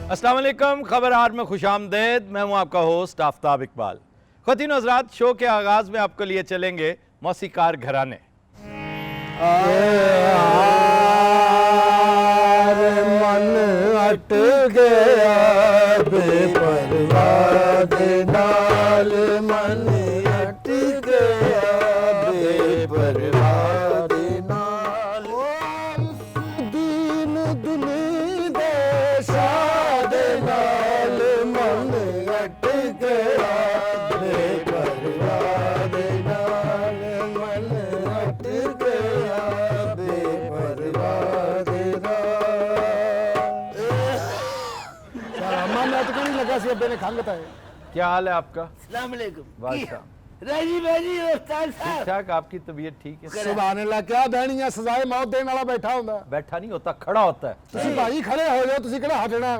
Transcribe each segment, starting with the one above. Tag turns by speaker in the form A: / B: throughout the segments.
A: अस्सलाम वालेकुम, खबरहार में खुशामदेद। मैं हूं आपका होस्ट आफ्ताब इकबाल। ख़वातीन और हज़रात, शो के आगाज़ में आपको लिए चलेंगे मौसीकार घराने।
B: मन अट गया बेपरवाह दे नाल, मन अट गया बेपरवाह दे नाल। दीन दुनी दे शाह दे नाल, मन अट गया बेपरवाह दे नाल, मन अट गया बेपरवाह दे नाल। मैं तो नहीं लगा सी अब्बे ने खंगता है।
A: क्या हाल है आपका?
C: अस्सलाम वालेकुम।
A: बादशाह
C: राजी बाजी उस्ताद
A: ठीक
C: साहब।
A: ठाक, आपकी तबीयत ठीक है?
B: सुभान अल्लाह, क्या बहनियां सजाए मौत देने वाला बैठा ਹੁੰਦਾ।
A: बैठा नहीं होता, खड़ा होता है।
B: ਤੁਸੀਂ ਭਾਈ ਖੜੇ ਹੋ ਜਾਓ, ਤੁਸੀਂ ਕਿਹੜਾ ਹਟਣਾ।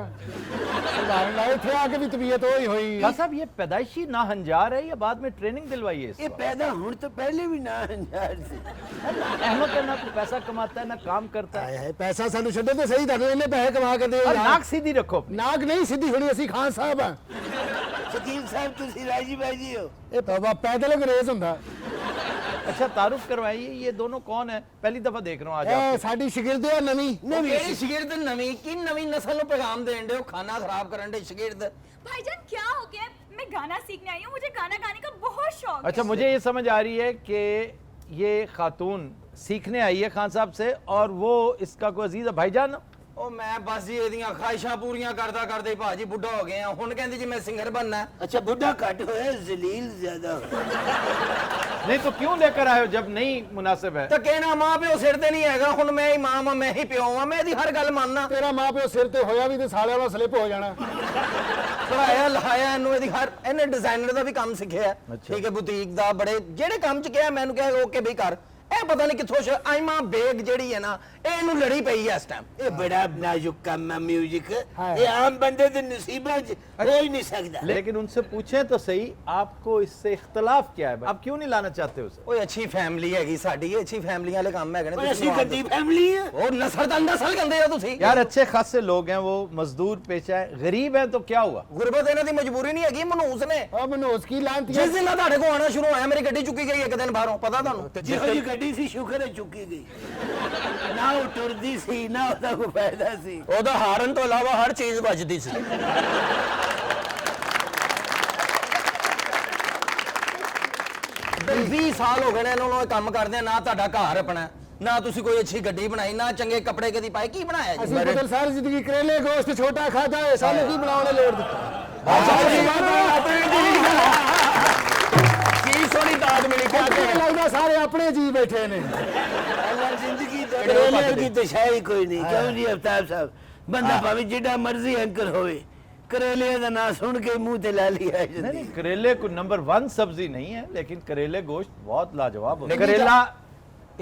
B: ਸੁਭਾਨ ਅੱਲਾਹ, ਇੱਥੇ ਆ ਕੇ ਵੀ ਤਬੀयत ਹੋਈ ਹੋਈ।
A: क्या साहब, ये पैदाइशी नाहंजार है या बाद में ट्रेनिंग दिलवाई है?
C: ये पैदा होने तो पहले भी ना अंजार से।
A: अहमद है ना, कोई पैसा कमाता है ना काम करता है।
B: ਹਾਏ ਹਾਏ, ਪੈਸਾ ਸਾਨੂੰ ਛੱਡੋ ਤੇ ਸਹੀ, ਤੁਹਾਨੂੰ ਇਹਨੇ ਪੈਸੇ ਕਮਾ ਕੇ ਦਿਓ।
A: और नाक सीधी रखो अपनी।
B: ਨਾਕ ਨਹੀਂ ਸਿੱਧੀ ਹੋਣੀ, ਅਸੀਂ ਖਾਨ ਸਾਹਿਬ ਆ।
C: शकील साहब तुसी राजी बाजी हो।
B: ਇਹ ਤੌਬਾ, पैदल अंग्रेज ਹੁੰਦਾ।
A: अच्छा, तारुफ करवाइए, ये दोनों कौन है? पहली दफा देख रहा हूँ आज
B: ਇਹ
A: आपको।
B: ਸਾਡੀ ਸ਼ਾगिर्द ਹੈ ਨਵੀਂ।
D: ਕਿਹੜੀ ਸ਼ਾगिर्द ਨਵੀਂ? ਕੀ ਨਵੀਂ ਨਸਲ ਨੂੰ ਪੈगाम ਦੇਣ ਦੇ ਹੋ? ਖਾना खराब ਕਰਨ ਦੇ ਸ਼ਾगिर्द।
E: भाईजान क्या हो गया? मैं गाना सीखने आई हूँ, मुझे गाना गाने का बहुत शौक
A: अच्छा,
E: है।
A: मुझे ये समझ आ रही है कि ये खातून सीखने आई है खान साहब से और वो इसका कोई अजीज है भाईजान।
D: ਉਹ ਮੈਂ ਬਸ ਜੀ ਇਹਦੀਆਂ ਖਾਹਿਸ਼ਾਂ ਪੂਰੀਆਂ ਕਰਦਾ ਕਰਦੇ ਭਾਜੀ ਬੁੱਢਾ ਹੋ ਗਿਆ। ਹੁਣ ਕਹਿੰਦੀ ਜੀ ਮੈਂ ਸਿੰਗਰ बनना है।
C: अच्छा बुढ़ा कट होया, जलील ज्यादा हो।
A: नहीं तो क्यों लेकर आए हो जब नहीं मुनासिब है?
D: ਤਾਂ ਕਹਿਣਾ ਮਾਂ ਪਿਓ ਸਿਰ ਤੇ ਨਹੀਂ ਹੈਗਾ। ਹੁਣ ਮੈਂ ਹੀ ਮਾਂ ਵਾਂ, ਮੈਂ ਹੀ ਪਿਓ ਵਾਂ, ਮੈਂ ਇਹਦੀ ਹਰ ਗੱਲ ਮੰਨਣਾ।
B: ਤੇਰਾ ਮਾਂ ਪਿਓ ਸਿਰ ਤੇ ਹੋਇਆ ਵੀ ਤੇ ਸਾਲਿਆਂ ਦਾ ਸਲਿੱਪ ਹੋ ਜਾਣਾ।
D: ਪੜਾਇਆ ਲਿਖਾਇਆ ਇਹਨੂੰ, ਇਹਦੀ ਹਰ ਇਹਨੇ ਡਿਜ਼ਾਈਨਰ ਦਾ ਵੀ ਕੰਮ ਸਿੱਖਿਆ।
A: ਅੱਛਾ।
D: ਠੀਕ ਹੈ, ਬੁਟੀਕ ਦਾ, ਬੜੇ ਜਿਹੜੇ ਕੰਮ ਚ ਕਿਹਾ ਮੈਨੂੰ ਕਿਹਾ ਓਕੇ ਬਈ ਕਰ। ਇਹ ਪਤਾ ਨਹੀਂ ਕਿੱਥੋਂ ਆਇਮਾ ਬੇਗ ਜਿਹੜੀ ਹੈ ਨਾ, ਇਹਨੂੰ ਲੜੀ ਪਈ ਐ ਇਸ ਟਾਈਮ।
C: ये बड़ा नाजुक काम है म्यूजिक।
B: हाँ।
C: ये आम बंदे दे नसीबा च हो ही नहीं सकता।
A: लेकिन उनसे पूछें तो सही, आपको इससे इख्तलाफ क्या है? आप क्यों नहीं लाना चाहते उसे?
D: ਓਏ ਅੱਛੀ ਫੈਮਿਲੀ ਹੈਗੀ ਸਾਡੀ, ਇਹ ਅੱਛੀ ਫੈਮਿਲੀ ਵਾਲੇ ਕੰਮ ਹੈਗੇ ਨੇ।
C: और ऐसी गंदी फैमिली है।
D: ਉਹ ਨਸਲ ਦਾ ਨਸਲ ਕਹਿੰਦੇ ਆ ਤੁਸੀਂ।
A: यार अच्छे खासे लोग हैं, वो मजदूर पेशा है, गरीब है तो क्या हुआ?
D: ਗੁਰਬਤ ਇਹਨਾਂ ਦੀ ਮਜਬੂਰੀ ਨਹੀਂ ਹੈਗੀ, ਮਨਹੂਸ ਨੇ।
B: ਆ ਮਨੋਜ ਕੀ ਲਾਂਤੀ
D: ਜਿਸ ਦਿਨ ਦਾ ਤੁਹਾਡੇ ਕੋਲ ਆਣਾ ਸ਼ੁਰੂ ਹੋਇਆ, ਮੇਰੀ ਗੱਡੀ ਚੁੱਕੀ ਗਈ ਇੱਕ ਦਿਨ ਬਾਹਰੋਂ, ਪਤਾ ਤੁਹਾਨੂੰ?
C: जिहो जी गड्डी सी शुक्र है चुकी गई। ना वो टुरदी सी, ना उसका कोई फायदा सी।
D: ਉਹਦਾ ਹਾਰਨ ਤੋਂ ਇਲਾਵਾ ਹਰ ਚੀਜ਼ ਵੱਜਦੀ ਸੀ। 20 ਸਾਲ ਹੋ ਗਏ ਨੇ ਇਹਨਾਂ ਨੂੰ ਇਹ ਕੰਮ ਕਰਦੇ, ਨਾ ਤੁਹਾਡਾ ਘਰ ਆਪਣਾ, ਨਾ ਤੁਸੀਂ ਕੋਈ ਅੱਛੀ ਗੱਡੀ ਬਣਾਈ, ਨਾ ਚੰਗੇ ਕੱਪੜੇ ਕਦੀ ਪਾਏ। ਕੀ ਬਣਾਇਆ ਜੀ?
B: ਅਸੀਂ ਬਦਲ ਸਾਰੀ ਜ਼ਿੰਦਗੀ ਕਰੇਲੇ ਗੋਸ਼ਤ ਛੋਟਾ ਖਾਦਾ ਹੈ, ਸਾਨੂੰ ਕੀ ਬਣਾਉਣੇ ਲੋੜ ਦਿੱਤਾ।
D: ਕੀ ਸੋਹਣੀ ਦਾਦ ਮਿਲੀ ਪਿਆ
B: ਕਿਆ ਲੱਗਦਾ ਸਾਰੇ ਆਪਣੇ ਜੀ ਬੈਠੇ ਨੇ।
C: अल्लाह जिंदगी तो करेले की तो शायरी कोई नहीं। क्यों जी अफ्ताब साहब, बंदा भावे जिड्डा मर्जी एंकर होवे, करेले दा ना सुन के मुंह ते ला लिया है।
A: नहीं, करेले को नंबर 1 सब्जी नहीं है, लेकिन करेले गोश्त बहुत लाजवाब होता है। करेला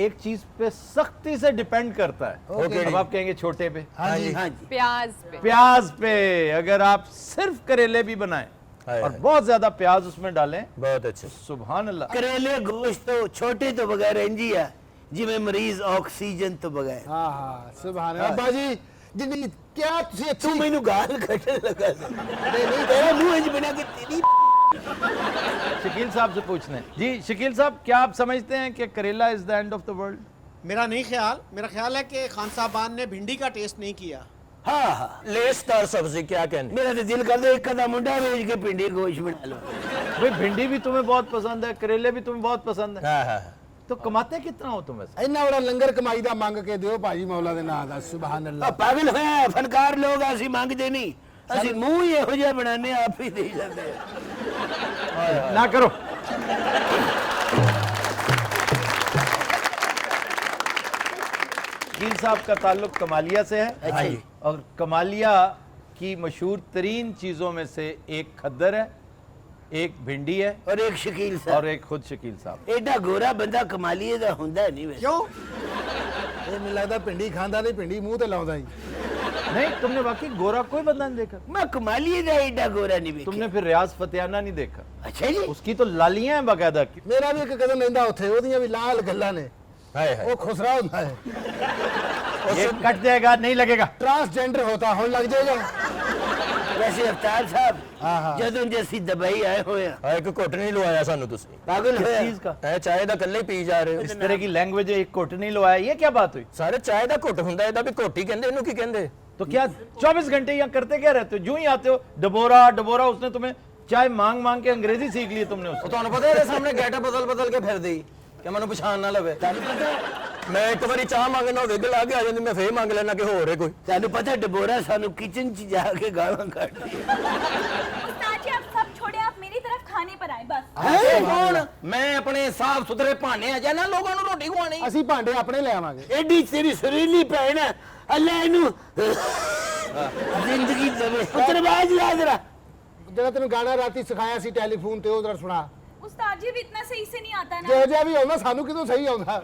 A: एक चीज पे सख्ती से डिपेंड करता है। अब आप कहेंगे छोटे पे,
C: हाँ जी हाँ जी।
E: प्याज पे।
A: प्याज पे। अगर आप सिर्फ करेले भी बनाएं और बहुत ज्यादा प्याज उसमें डालें,
D: ਬਹੁਤ ਅੱਛਾ।
A: सुभान अल्लाह।
C: करेले गोश्त तो छोटे तो बगैर इंजी है जिवें मरीज ऑक्सीजन तो बगैर।
B: ਹਾਂ ਹਾਂ, ਸੁਭਾਨ ਅੱਲਾਹ। ਅੱਬਾ ਜੀ ਜਿੰਨੀ ਕਿਆ ਤੁਸੀਂ
C: तू
B: ਅੱਛੀ
C: मैनू गाल कटन लगा सी। नहीं तेरा मुंह इंज बना के तेरी।
A: शकील साहब से पूछने। जी शकील साहब, क्या आप समझते हैं कि करेला is the end of the world?
F: मेरा नहीं ख्याल, मेरा ख्याल है कि खान साहबान ने भिंडी का टेस्ट नहीं किया।
C: हाँ हाँ,
D: ਲੇਸਦਾਰ ਸਬਜ਼ੀ ਕਿਆ ਕਹਿੰਦੇ?
C: मेरा तो दिल करता एक कदा मुंडा भेज के पिंडी गोश्त बना लो।
A: भाई भिंडी भी तुम्हें बहुत पसंद है, करेले भी तुम्हें बहुत पसंद है,
D: ਹਾਂ ਹਾਂ।
A: तो कमाते कितना हो तुम वैसे?
B: ਇੰਨਾ ਬੜਾ ਲੰਗਰ ਕਮਾਈ ਦਾ ਮੰਗ ਕੇ ਦਿਓ ਭਾਜੀ ਮੌਲਾ ਦੇ ਨਾਂ ਦਾ। ਸੁਭਾਨ ਅੱਲਾਹ।
C: पागल होया फनकार लोग असि मंगते नहीं, असि मुंह ही इहो जिहा बनाने आप ही दे जाते हैं।
A: ना करो। शकील साहब का ताल्लुक कमालिया से है।
C: अच्छा जी।
A: और कमालिया की मशहूर तरीन चीजों में से एक खद्दर है, एक भिंडी है
C: और एक शकील साहब।
A: और एक खुद शकील साहब।
C: एडा गोरा बंदा कमालीए दा हुंदा नहीं वैसे।
F: क्यों?
B: ਇਹ ਮੈਨੂੰ ਲੱਗਦਾ ਭਿੰਡੀ ਖਾਂਦਾ ਨਹੀਂ, ਭਿੰਡੀ ਮੂੰਹ ਤੇ ਲਾਉਂਦਾ ਹੀ।
A: नहीं, तुमने वाकई गोरा कोई बंदा नहीं देखा?
C: मैं कमालीए दा एडा गोरा नहीं देखा।
A: तुमने फिर रियाज फतेहाना नहीं देखा?
C: अच्छा जी।
A: उसकी तो लालियां हैं बाकायदा की।
B: ਮੇਰਾ ਵੀ ਇੱਕ ਕਦਮ ਲੈਂਦਾ ਉੱਥੇ, ਉਹਦੀਆਂ ਵੀ ਲਾਲ ਗੱਲਾਂ ਨੇ।
D: ਹਾਏ ਹਾਏ।
B: ਉਹ ਖੁਸਰਾ ਹੁੰਦਾ ਹੈ।
A: ये कट जाएगा, नहीं लगेगा।
B: ट्रांसजेंडर होता, होने लग जाएगा।
C: ਵੈਸੇ ਅਫਤਾਰ ਸਾਹਿਬ
B: ਹਾਂ, ਹਾਂ।
C: ਜਦੋਂ ਜੇ ਅਸੀਂ ਦੁਬਈ ਆਏ ਹੋਏ ਆ
G: ਇੱਕ ਘੁੱਟ ਨਹੀਂ ਲਵਾਇਆ ਸਾਨੂੰ ਤੁਸੀਂ
C: ਪਾਗਲ
A: किस
C: ਹੋਇਆ
A: चीज का
G: ਐ ਚਾਹ ਦਾ ਇਕੱਲੇ ਪੀ ਜਾ ਰਹੇ ਹੋ
A: इस तरह की लैंग्वेज एक घुट नहीं लवाया, ये क्या बात हुई?
G: ਸਾਰੇ ਚਾਹ ਦਾ ਘੁੱਟ ਹੁੰਦਾ ਇਹਦਾ ਵੀ ਘੁੱਟ ਹੀ ਕਹਿੰਦੇ ਇਹਨੂੰ ਕੀ ਕਹਿੰਦੇ
A: तो क्या 24 घंटे यहाँ करते क्या रहते हो? जो ही आते हो डबोरा डबोरा, उसने तुम्हें चाय मांग मांग के अंग्रेजी सीख ली तुमने
D: ਉਹ
A: उससे।
D: ਤੁਹਾਨੂੰ ਪਤਾ ਇਹਦੇ ਸਾਹਮਣੇ ਗੈਟ ਬਦਲ ਬਦਲ ਕੇ ਫਿਰਦੀ ਕਿ ਮੈਨੂੰ ਪਛਾਣ ਨਾ ਲਵੇ
G: ਮੈਂ ਇੱਕ ਵਾਰੀ ਚਾਹ ਮੰਗਣਾ ਵਿਗ ਲਾ ਕੇ ਆ ਜਾਂਦੀ, ਮੈਂ ਫੇਰ ਮੰਗ ਲੈਣਾ ਕਿ ਹੋਰ ਹੈ ਕੋਈ।
C: ਤੁਹਾਨੂੰ ਪਤਾ ਡਬੋਰਾ ਸਾਨੂੰ ਕਿਚਨ 'ਚ ਜਾ ਕੇ ਗਾਲਾਂ ਕੱਢਦੀ ਹੈ।
E: उस्ताद जी आप सब छोड़े, आप मेरी तरफ खाने पर आए बस।
D: ਹੈ ਕੌਣ? ਮੈਂ ਆਪਣੇ ਸਾਫ ਸੁਥਰੇ ਭਾਂਡੇ ਆ ਜਾਂ ਨਾ ਲੋਕਾਂ ਨੂੰ ਰੋਟੀ ਖਵਾਣੀ।
B: ਅਸੀਂ ਭਾਂਡੇ ਆਪਣੇ ਲੈ ਆਵਾਂਗੇ।
C: ਐਡੀ ਤੇਰੀ ਸੁਰੀਲੀ ਭੈਣ ਹੈ, ਅੱਲਾ ਇਹਨੂੰ ਜ਼ਿੰਦਗੀ ਦੇਵੇ। ਉਤਰਵਾਜ ਲਾ ਜਰਾ।
B: ਜਿਹੜਾ ਤੈਨੂੰ ਗਾਣਾ ਰਾਤੀ ਸਿਖਾਇਆ ਸੀ ਟੈਲੀਫੋਨ ਤੇ ਉਹ ਜ਼ਰਾ ਸੁਣਾ।
E: उस्ताद जी भी इतना सही से नहीं आता ना।
B: ਜਿਹੋ ਜਿਹਾ ਵੀ ਆਉਂਦਾ ਸਾਨੂੰ ਕਿਦੋਂ ਸਹੀ ਆਉਂਦਾ।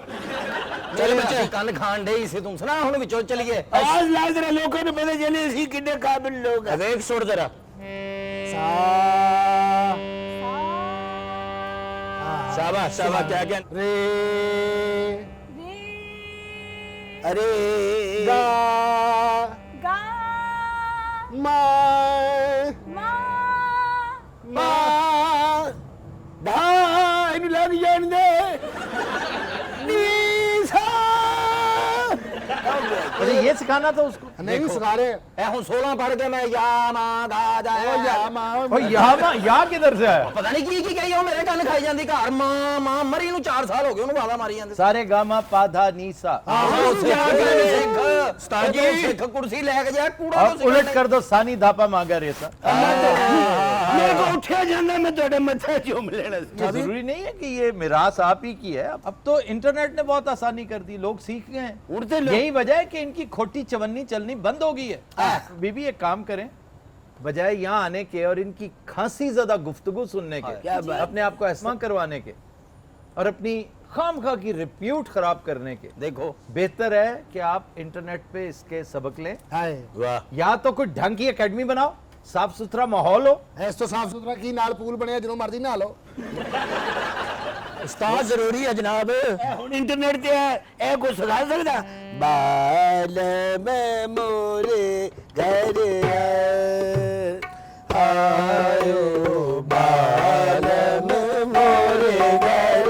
D: ਚਲ ਬੱਚੇ ਕੰਨ ਖਾਣ ਡੇ ਸੀ ਤੂੰ ਸੁਣਾ ਹੁਣ ਵਿੱਚੋਂ ਚਲੀਏ।
C: ਆਵਾਜ਼ ਲਾ ਜਰਾ, ਲੋਕਾਂ ਨੂੰ ਪਤਾ ਚੱਲੇ ਅਸੀਂ ਕਿੰਨੇ ਕਾਬਿਲ ਲੋਕ ਆ।
G: ਵੇਖ ਸੁਣ ਜਰਾ
B: ਸਾ
G: ਸ਼ਾਬਾਸ਼ ਸ਼ਾਬਾਸ਼ ਕਿਆ ਕਹਿ
B: ਰੇ
E: रे
C: ਅਰੇ
B: ਗਾ
E: गा
B: ਮਾ
E: मा
B: ਮਾ
C: ਧਾ ਇਹਨੂੰ ਲੱਗ ਜਾਣ ਦੇ ਨੀਸਾ।
A: अरे ये सिखाना था उसको।
B: ਨਹੀਂ ਸਿਖਾ ਰਹੇ।
D: ਇਹ ਹੁਣ 16 ਪੜ ਕੇ ਮੈਂ ਯਾ ਮਾ ਦਾ ਜਾ
B: ਉਹ ਯਾ ਮਾ
A: और यहाँ किधर से आया?
D: ਪਤਾ ਨਹੀਂ ਕੀ ਕਹੀ ਉਹ ਮੇਰੇ ਕੰਨ ਖਾਈ ਜਾਂਦੀ ਘਰ ਮਾਂ ਮਾਂ ਮਰੀ ਨੂੰ 4 ਸਾਲ ਹੋ ਗਏ ਉਹਨੂੰ ਵਾਲਾ ਮਾਰੀ ਜਾਂਦੇ।
A: सारे गामा पाधा नीसा।
D: ਆਹੋ ਸਿੱਖ
G: ਉਸਤਾਦ ਜੀ।
D: ਸਿੱਖ ਕੁਰਸੀ ਲੈ ਕੇ ਜਾ ਕੂੜਾ
A: और उलट कर दो सानी धापा मांगा रेता।
C: ਮੇਰੇ ਕੋ ਉੱਠਿਆ ਜਾਂਦਾ, ਮੈਂ ਤੁਹਾਡੇ ਮੱਥੇ ਚੁੰਮ ਲੈਣਾ ਸੀ।
A: ये जरूरी नहीं है कि ये मिरास आप ही की है। अब तो इंटरनेट ने बहुत आसानी कर दी, लोग सीख गए हैं।
C: उड़ते लोग।
A: यही वजह है कि इनकी खोटी चवन्नी चलनी बंद हो गई है। बीबी एक काम करें, बजाय यहाँ आने के और इनकी खांसी ज्यादा गुफ्तगू सुनने के,
C: क्या बात।
A: अपने आप को ऐसा करवाने के और अपनी खामखा की रिप्यूट खराब करने के,
D: देखो
A: बेहतर है कि आप इंटरनेट पे इसके सबक लें।
B: ਹਾਏ
G: ਵਾਹ
A: या तो कोई ढंग की एकेडमी बनाओ, साफ सुथरा माहौल हो।
B: ਇਸ ਤੋਂ ਸਾਫ ਸੁਥਰਾ ਕੀ ਨਾਲ ਪੂਲ ਬਣਿਆ ਜਦੋਂ ਮਰਜ਼ੀ ਨਹਾ ਲਓ।
G: ਉਸਤਾਦ ਜ਼ਰੂਰੀ ਹੈ ਜਨਾਬ।
C: ਇਹ ਹੁਣ ਇੰਟਰਨੈਟ ਤੇ ਹੈ, ਇਹ ਕੋ ਸਿਖਾ ਸਕਦਾ? ਬਾਲ ਮੈਂ ਮੋਰੇ ਘਰ ਆਇਓ ਬਾਲ ਮੈਂ ਮੋਰੇ ਘਰ।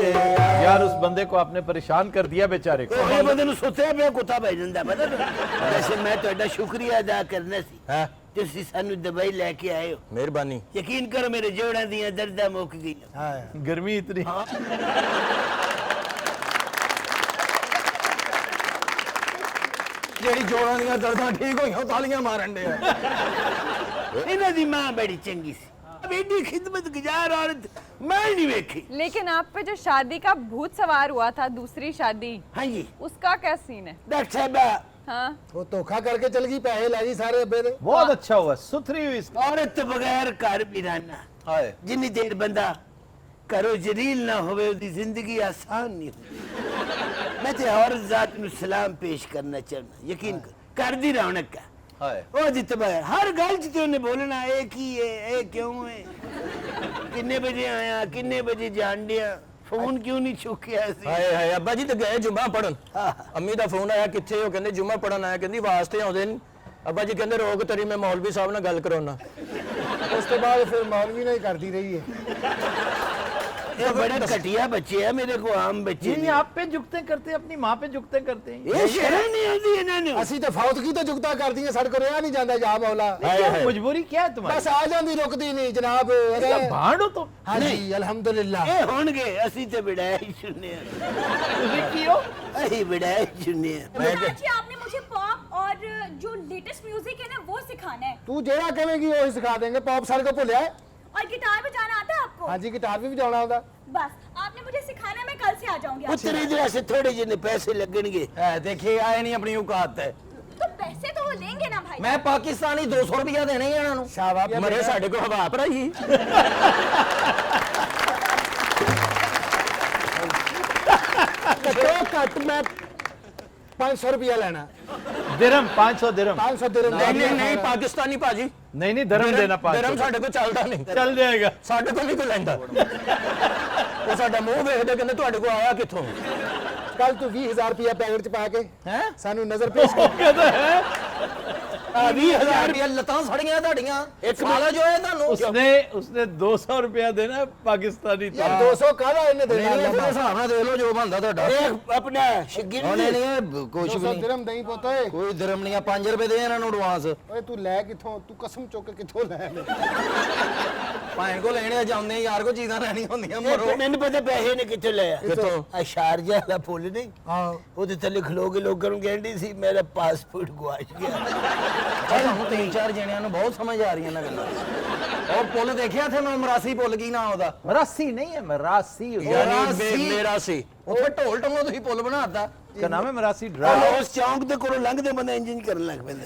A: यार उस बंदे को आपने परेशान कर दिया बेचारे को।
C: ਇਹ ਬੰਦੇ ਨੂੰ ਸੁੱਤੇ ਪਿਆ ਕੁੱਤਾ ਪੈ ਜਾਂਦਾ ਪਤਾ ਨਾ। ਵੈਸੇ ਮੈਂ ਤੁਹਾਡਾ ਸ਼ੁਕਰੀਆ ਅਦਾ ਕਰਨਾ ਸੀ,
G: ਹੈ
C: ਤੁਸੀਂ ਸਾਨੂੰ ਦੁਬਈ ਲੈ ਕੇ ਆਏ ਹੋ।
G: ਮਿਹਰਬਾਨੀ।
C: ਯਕੀਨ ਕਰੋ ਮੇਰੇ ਜੋੜਾਂ ਦੀਆਂ ਦਰਦਾਂ ਮੁੱਕ ਗਈਆਂ।
B: ਹਾਏ
A: गर्मी इतनी।
D: ਜਿਹੜੀ ਜੋੜਾਂ ਦੀਆਂ ਦਰਦਾਂ ਠੀਕ ਹੋਈਆਂ ਤਾਲੀਆਂ ਮਾਰਨ ਦੇ ਆ।
C: ਇਹਨਾਂ ਦੀ ਮਾਂ ਬੜੀ ਚੰਗੀ ਸੀ, ਐਡੀ ਖਿਦਮਤਗੁਜ਼ਾਰ ਔਰਤ ਮੈਂ ਨਹੀਂ ਵੇਖੀ।
H: लेकिन आप पे जो शादी का भूत सवार हुआ था, दूसरी शादी,
C: ਹਾਂਜੀ
H: उसका क्या सीन है?
C: ਡਾਕਟਰ ਸਾਹਿਬਾ,
H: हाँ,
B: ਉਹ ਧੋਖਾ ਕਰਕੇ ਚਲ ਗਈ, ਪੈਸੇ ਲੈ ਗਈ ਸਾਰੇ ਅੱਬੇ ਦੇ।
A: बहुत अच्छा हुआ, सुथरी हुई इसकी।
C: ਔਰਤ ਤੋਂ ਬਗੈਰ ਘਰ ਵੀ ਰਹਿਣਾ।
D: ਹਾਏ
C: ਜਿੰਨੀ ਦੇਰ ਬੰਦਾ ਘਰੋਂ ਜਲੀਲ ਨਾ ਹੋਵੇ ਉਹਦੀ ਜ਼ਿੰਦਗੀ ਆਸਾਨ ਨਹੀਂ ਹੁੰਦੀ। ਮੈਂ ਤੇ ਔਰਤ ਜ਼ਾਤ ਨੂੰ ਸਲਾਮ ਪੇਸ਼ ਕਰਨਾ ਚਾਹੁੰਦਾ। ਯਕੀਨ ਕਰ ਘਰ ਦੀ ਰੌਣਕ ਹੈ।
D: ਹਾਏ
C: ਉਹ ਜਿੱਤਬਾ ਹਰ ਗੱਲ 'ਚ ਤੇ ਉਹਨੇ ਬੋਲਣਾ ਇਹ ਕੀ ਹੈ, ਇਹ ਕਿਉਂ ਹੈ, ਕਿੰਨੇ ਵਜੇ ਆਇਆ, ਕਿੰਨੇ ਵਜੇ ਜਾਣ ਡਿਆ, ਫੋਨ ਕਿਉਂ ਨਹੀਂ ਚੁੱਕਿਆ ਸੀ।
G: ਹਾਏ ਹਾਏ ਅੱਬਾ ਜੀ ਤੇ ਗਏ ਜੁਮਾ ਪੜਨ।
C: ਹਾਂ।
G: ਅੰਮੀ ਦਾ ਫੋਨ ਆਇਆ ਕਿੱਥੇ, ਉਹ ਕਹਿੰਦੇ ਜੁਮਾ ਪੜਨ ਆਇਆ, ਕਹਿੰਦੀ ਵਾਸਤੇ ਆਉਂਦੇ ਨੇ। ਅੱਬਾ ਜੀ ਕਹਿੰਦੇ ਰੋਕ ਤੇਰੀ ਮੈਂ ਮੌਲਵੀ ਸਾਹਿਬ ਨਾਲ ਗੱਲ ਕਰਾਉਣਾ।
B: ਉਸ ਤੋਂ ਬਾਅਦ ਫਿਰ ਮੌਲਵੀ ਨਾਲ ਹੀ ਕਰਦੀ ਰਹੀ ਹੈ।
C: ਇਹ ਬੜਾ ਘਟੀਆ ਬੱਚੇ ਆ, ਮੇਰੇ ਕੋ ਆਮ ਬੱਚੇ
A: ये
C: ਨਹੀਂ।
A: आप पे झुकते करते, अपनी माँ पे झुकते करते हैं।
C: ਇਹ ਸ਼ਰਮ ਨਹੀਂ ਆਉਂਦੀ ਇਹਨਾਂ ਨੂੰ।
B: ਅਸੀਂ ਤਾਂ ਫੌਤਗੀ ਤੋਂ ਜੁਗਤਾ ਕਰਦੀਆਂ, ਸਾਡੇ ਕੋਲ ਰਿਹਾ ਨਹੀਂ ਜਾਂਦਾ ਜਾ ਮੌਲਾ।
A: क्या मजबूरी क्या है तुम्हारी?
B: ਬਸ ਆ ਜਾਂਦੀ ਰੁਕਦੀ ਨਹੀਂ ਜਨਾਬ।
A: क्या भांड हो तुम?
B: ਹਾਂਜੀ ਅਲਹਮਦੁਲਿਲਾ।
C: ਇਹ ਹੋਣਗੇ, ਅਸੀਂ ਤੇ ਵਿੜਾਇਆ ਹੀ ਸੁਣਿਆ।
A: तुझे की हो?
C: ਅਸੀਂ ਵਿੜਾਇਆ ही ਸੁਣਿਆ।
E: उस्ताद जी आपने मुझे पॉप और जो लेटेस्ट म्यूजिक है ना वो सिखाना है।
B: ਤੂੰ ਜਿਹੜਾ ਕਹੇਂਗੀ ਉਹੀ ਸਿਖਾ ਦੇਂਗੇ। ਪੌਪ ਸਾਡੇ ਕੋਲ ਭੁੱਲਿਆ ਹੈ।
E: और गिटार बजाना आता है आपको?
B: ਹਾਂਜੀ ਗਿਟਾਰ ਵੀ ਵਜਾਉਣਾ ਆਉਂਦਾ।
E: बस आपने मुझे सिखाना है, मैं कल से आ जाऊंगी आपके
C: ਪੁੱਤਰ ਇਧਰ ਸੇ ਥੋੜੇ ਜਿਹੇ ਪੈਸੇ ਲੱਗਣਗੇ।
D: ਐ ਦੇਖੇ ਆਏ ਨਹੀਂ ਆਪਣੀ ਔਕਾਤ ਤੇ।
E: साथ। तो पैसे तो वो लेंगे ना भाई।
D: ਮੈਂ ਪਾਕਿਸਤਾਨੀ 200 ਰੁਪਇਆ ਦੇਣੇ ਹੀ ਇਹਨਾਂ ਨੂੰ।
B: ਸ਼ਾਬਾਸ਼
G: ਮਰੇ ਸਾਡੇ ਕੋਲ ਹਵਾ ਭਰਾਈ।
B: ਘੱਟੋ ਘੱਟ ਮੈਂ 500 ਰੁਪਇਆ ਲੈਣਾ।
A: दिरहम 500 दिरहम।
B: 500 ਦਿਰਹਮ।
G: ਨਹੀਂ ਨਹੀਂ ਨਹੀਂ ਪਾਕਿਸਤਾਨੀ ਭਾਜੀ,
A: नहीं नहीं दिरहम देना
G: ਧਰਮ
A: 500।
G: ਸਾਡੇ ਕੋਲ ਚੱਲਦਾ ਨਹੀਂ।
A: चल जाएगा।
G: ਸਾਡੇ ਕੋਲ ਨਹੀਂ ਕੋਈ ਲੈਂਦਾ। ਉਹ ਸਾਡਾ ਮੂੰਹ ਵੇਖਦੇ ਕਹਿੰਦੇ ਤੁਹਾਡੇ ਕੋਲ ਆਇਆ ਕਿੱਥੋਂ।
B: ਕੱਲ ਤੂੰ 20000 ਰੁਪਇਆ ਪੈਕਟ ਚ ਪਾ ਕੇ
D: ਹੈ
B: ਸਾਨੂੰ ਨਜ਼ਰ ਪੇਸ਼ ਕਰ।
A: कहता है
C: 20,000
D: ਰੁਪਏ ਲੱਤਾਂ ਸੜੀਆਂ ਤੁਹਾਡੀਆਂ ਸਾਲਾ ਜੋ ਹੈ ਤੁਹਾਨੂੰ
A: उसने 200 रुपया देना है पाकिस्तानी था।
B: ਯਾਰ 200 ਕਾਹਦਾ ਇਹਨੇ
D: ਨਹੀਂ
B: ਦੇਣਾ
D: ਨਹੀਂ, ਫਿਰ ਹਿਸਾਬ ਨਾਲ ਦੇ ਲਓ ਜੋ ਬਣਦਾ ਤੁਹਾਡਾ
C: ਇਹ ਆਪਣਾ ਸ਼ਗਿਰ
D: ਨਹੀਂ ਨਹੀਂ ਕੁਛ ਵੀ
B: 200
D: ਨਹੀਂ,
B: ਦਿਰਹਮ ਦਹੀਂ ਪੁੱਤ ਓਏ
D: ਕੋਈ ਧਰਮ ਨਹੀਂ ਆ। 5 ਰੁਪਏ ਦੇ ਇਹਨਾਂ ਨੂੰ ਐਡਵਾਂਸ।
B: ਓਏ ਤੂੰ ਲੈ ਕਿੱਥੋਂ ਤੂੰ ਕਸਮ ਚੁੱਕ ਕੇ ਕਿੱਥੋਂ ਲੈ ਲੈ
D: ਭਾਵੇਂ ਕੋ ਲੈਣੇ ਜਾਂਦੇ ਯਾਰ, ਕੋ ਚੀਜ਼ਾਂ ਲੈਣੀਆਂ ਹੁੰਦੀਆਂ ਮਰੋ।
C: ਮੈਨੂੰ ਪਤਾ ਪੈਸੇ ਨੇ ਕਿੱਥੋਂ ਲਿਆ
D: ਕਿੱਥੋਂ?
C: ਆ ਸ਼ਾਰਜਾ ਵਾਲਾ ਪੁੱਲ ਨਹੀਂ
B: ਹਾਂ
C: ਉਹਦੇ ਥੱਲੇ ਖਲੋ ਕੇ ਲੋਕਾਂ ਨੂੰ ਕਹਿੰਦੀ ਸੀ ਮੇਰਾ ਪਾਸਪੋਰਟ ਗੁਆਚ ਗਿਆ।
D: ਤੁਹਾਨੂੰ 3-4 ਜਣਿਆਂ ਨੂੰ ਬਹੁਤ ਸਮਝ ਆ ਰਹੀਆਂ ਨਾ ਗੱਲਾਂ। ਉਹ ਪੁੱਲ ਦੇਖਿਆ ਤੇ ਮੈਂ ਮਰਾਸੀ ਪੁੱਲ ਕੀ ਨਾ ਉਹਦਾ?
A: मरासी नहीं है, मरासी
G: ਯਾਨੀ ਮੇਰਾ ਸੀ
D: ਉੱਥੇ ਢੋਲ ਟੰਗੋ ਤੁਸੀਂ ਪੁੱਲ ਬਣਾਤਾ।
A: का नाम है मरासी ड्राइव।
C: ਉਸ ਚੌਂਕ ਦੇ ਕੋਲੋਂ ਲੰਘਦੇ ਬੰਦਾ ਇੰਜਨ ਕਰਨ ਲੱਗ ਪੈਂਦਾ।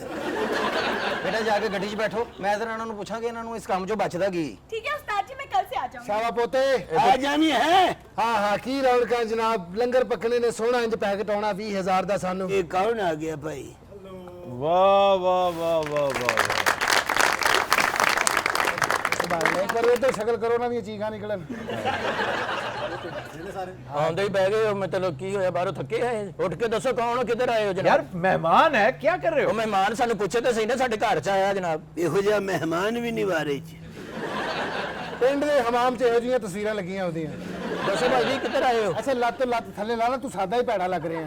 D: ਬੇਟਾ ਜਾ ਕੇ ਗੱਡੀ 'ਚ ਬੈਠੋ, ਮੈਂ ਤਾਂ ਇਹਨਾਂ ਨੂੰ ਪੁੱਛਾਂਗੇ ਇਹਨਾਂ ਨੂੰ ਇਸ ਕੰਮ 'ਚੋਂ ਬਚਦਾ ਕੀ।
E: ठीक है उस्ताद जी, मैं कल से आ जाऊंगी।
B: ਸ਼ਾਬਾ ਪੋਤੇ
C: ਆ ਜਾਣੀ ਹੈ
B: ਹਾਂ ਹਾਂ ਕੀ ਰੌਣਕਾਂ ਜਨਾਬ ਲੰਗਰ ਪੱਕਣੇ ਨੇ ਸੋਹਣਾ ਇੰਜ ਪੈਕਟ ਆਉਣਾ 20,000 ਦਾ ਸਾਨੂੰ
C: ਇਹ ਕੌਣ ਆ ਗਿਆ ਭਾਈ?
A: वाह वाह वाह वाह वाह।
B: ਨਹੀਂ ਪਰ ਇਹ ਤਾਂ ਸ਼ਕਲ ਕਰੋ ਨਾ ਵੀ ਚੀਕਾਂ ਨਿਕਲਣ
G: ਆਉਂਦੇ ਹੀ ਬਹਿ ਗਏ ਹੋ। ਮਤਲਬ ਕੀ ਹੋਇਆ, ਬਾਹਰੋਂ ਥੱਕੇ ਆਏ? ਉੱਠ ਕੇ ਦੱਸੋ ਕੌਣ ਹੋ, ਕਿੱਧਰ ਆਏ ਹੋ
A: यार
G: ਜਨਾਬ?
A: मेहमान है, क्या कर रहे
G: ਉਹ
A: हो?
G: ਮਹਿਮਾਨ ਸਾਨੂੰ ਪੁੱਛੇ ਤਾਂ ਸਹੀ ਨਾ, ਸਾਡੇ ਘਰ ਚ ਆਇਆ ਜਨਾਬ।
C: ਇਹੋ ਜਿਹਾ ਮਹਿਮਾਨ ਵੀ ਨਹੀਂ ਵਾਰੇ ਚ।
B: ਪਿੰਡ ਦੇ ਹਮਾਮ 'ਚ ਇਹੋ ਜਿਹੀਆਂ ਤਸਵੀਰਾਂ ਲੱਗੀਆਂ ਹੁੰਦੀਆਂ
G: ਦੱਸੋ ਭਾਈ ਜੀ ਕਿੱਧਰ ਆਏ ਹੋ?
B: ਅੱਛਾ ਲੱਤ ਥੱਲੇ ਲਾ ਲਾ ਤੂੰ ਸਾਦਾ ਹੀ ਭੈੜਾ ਲੱਗ ਰਿਹਾ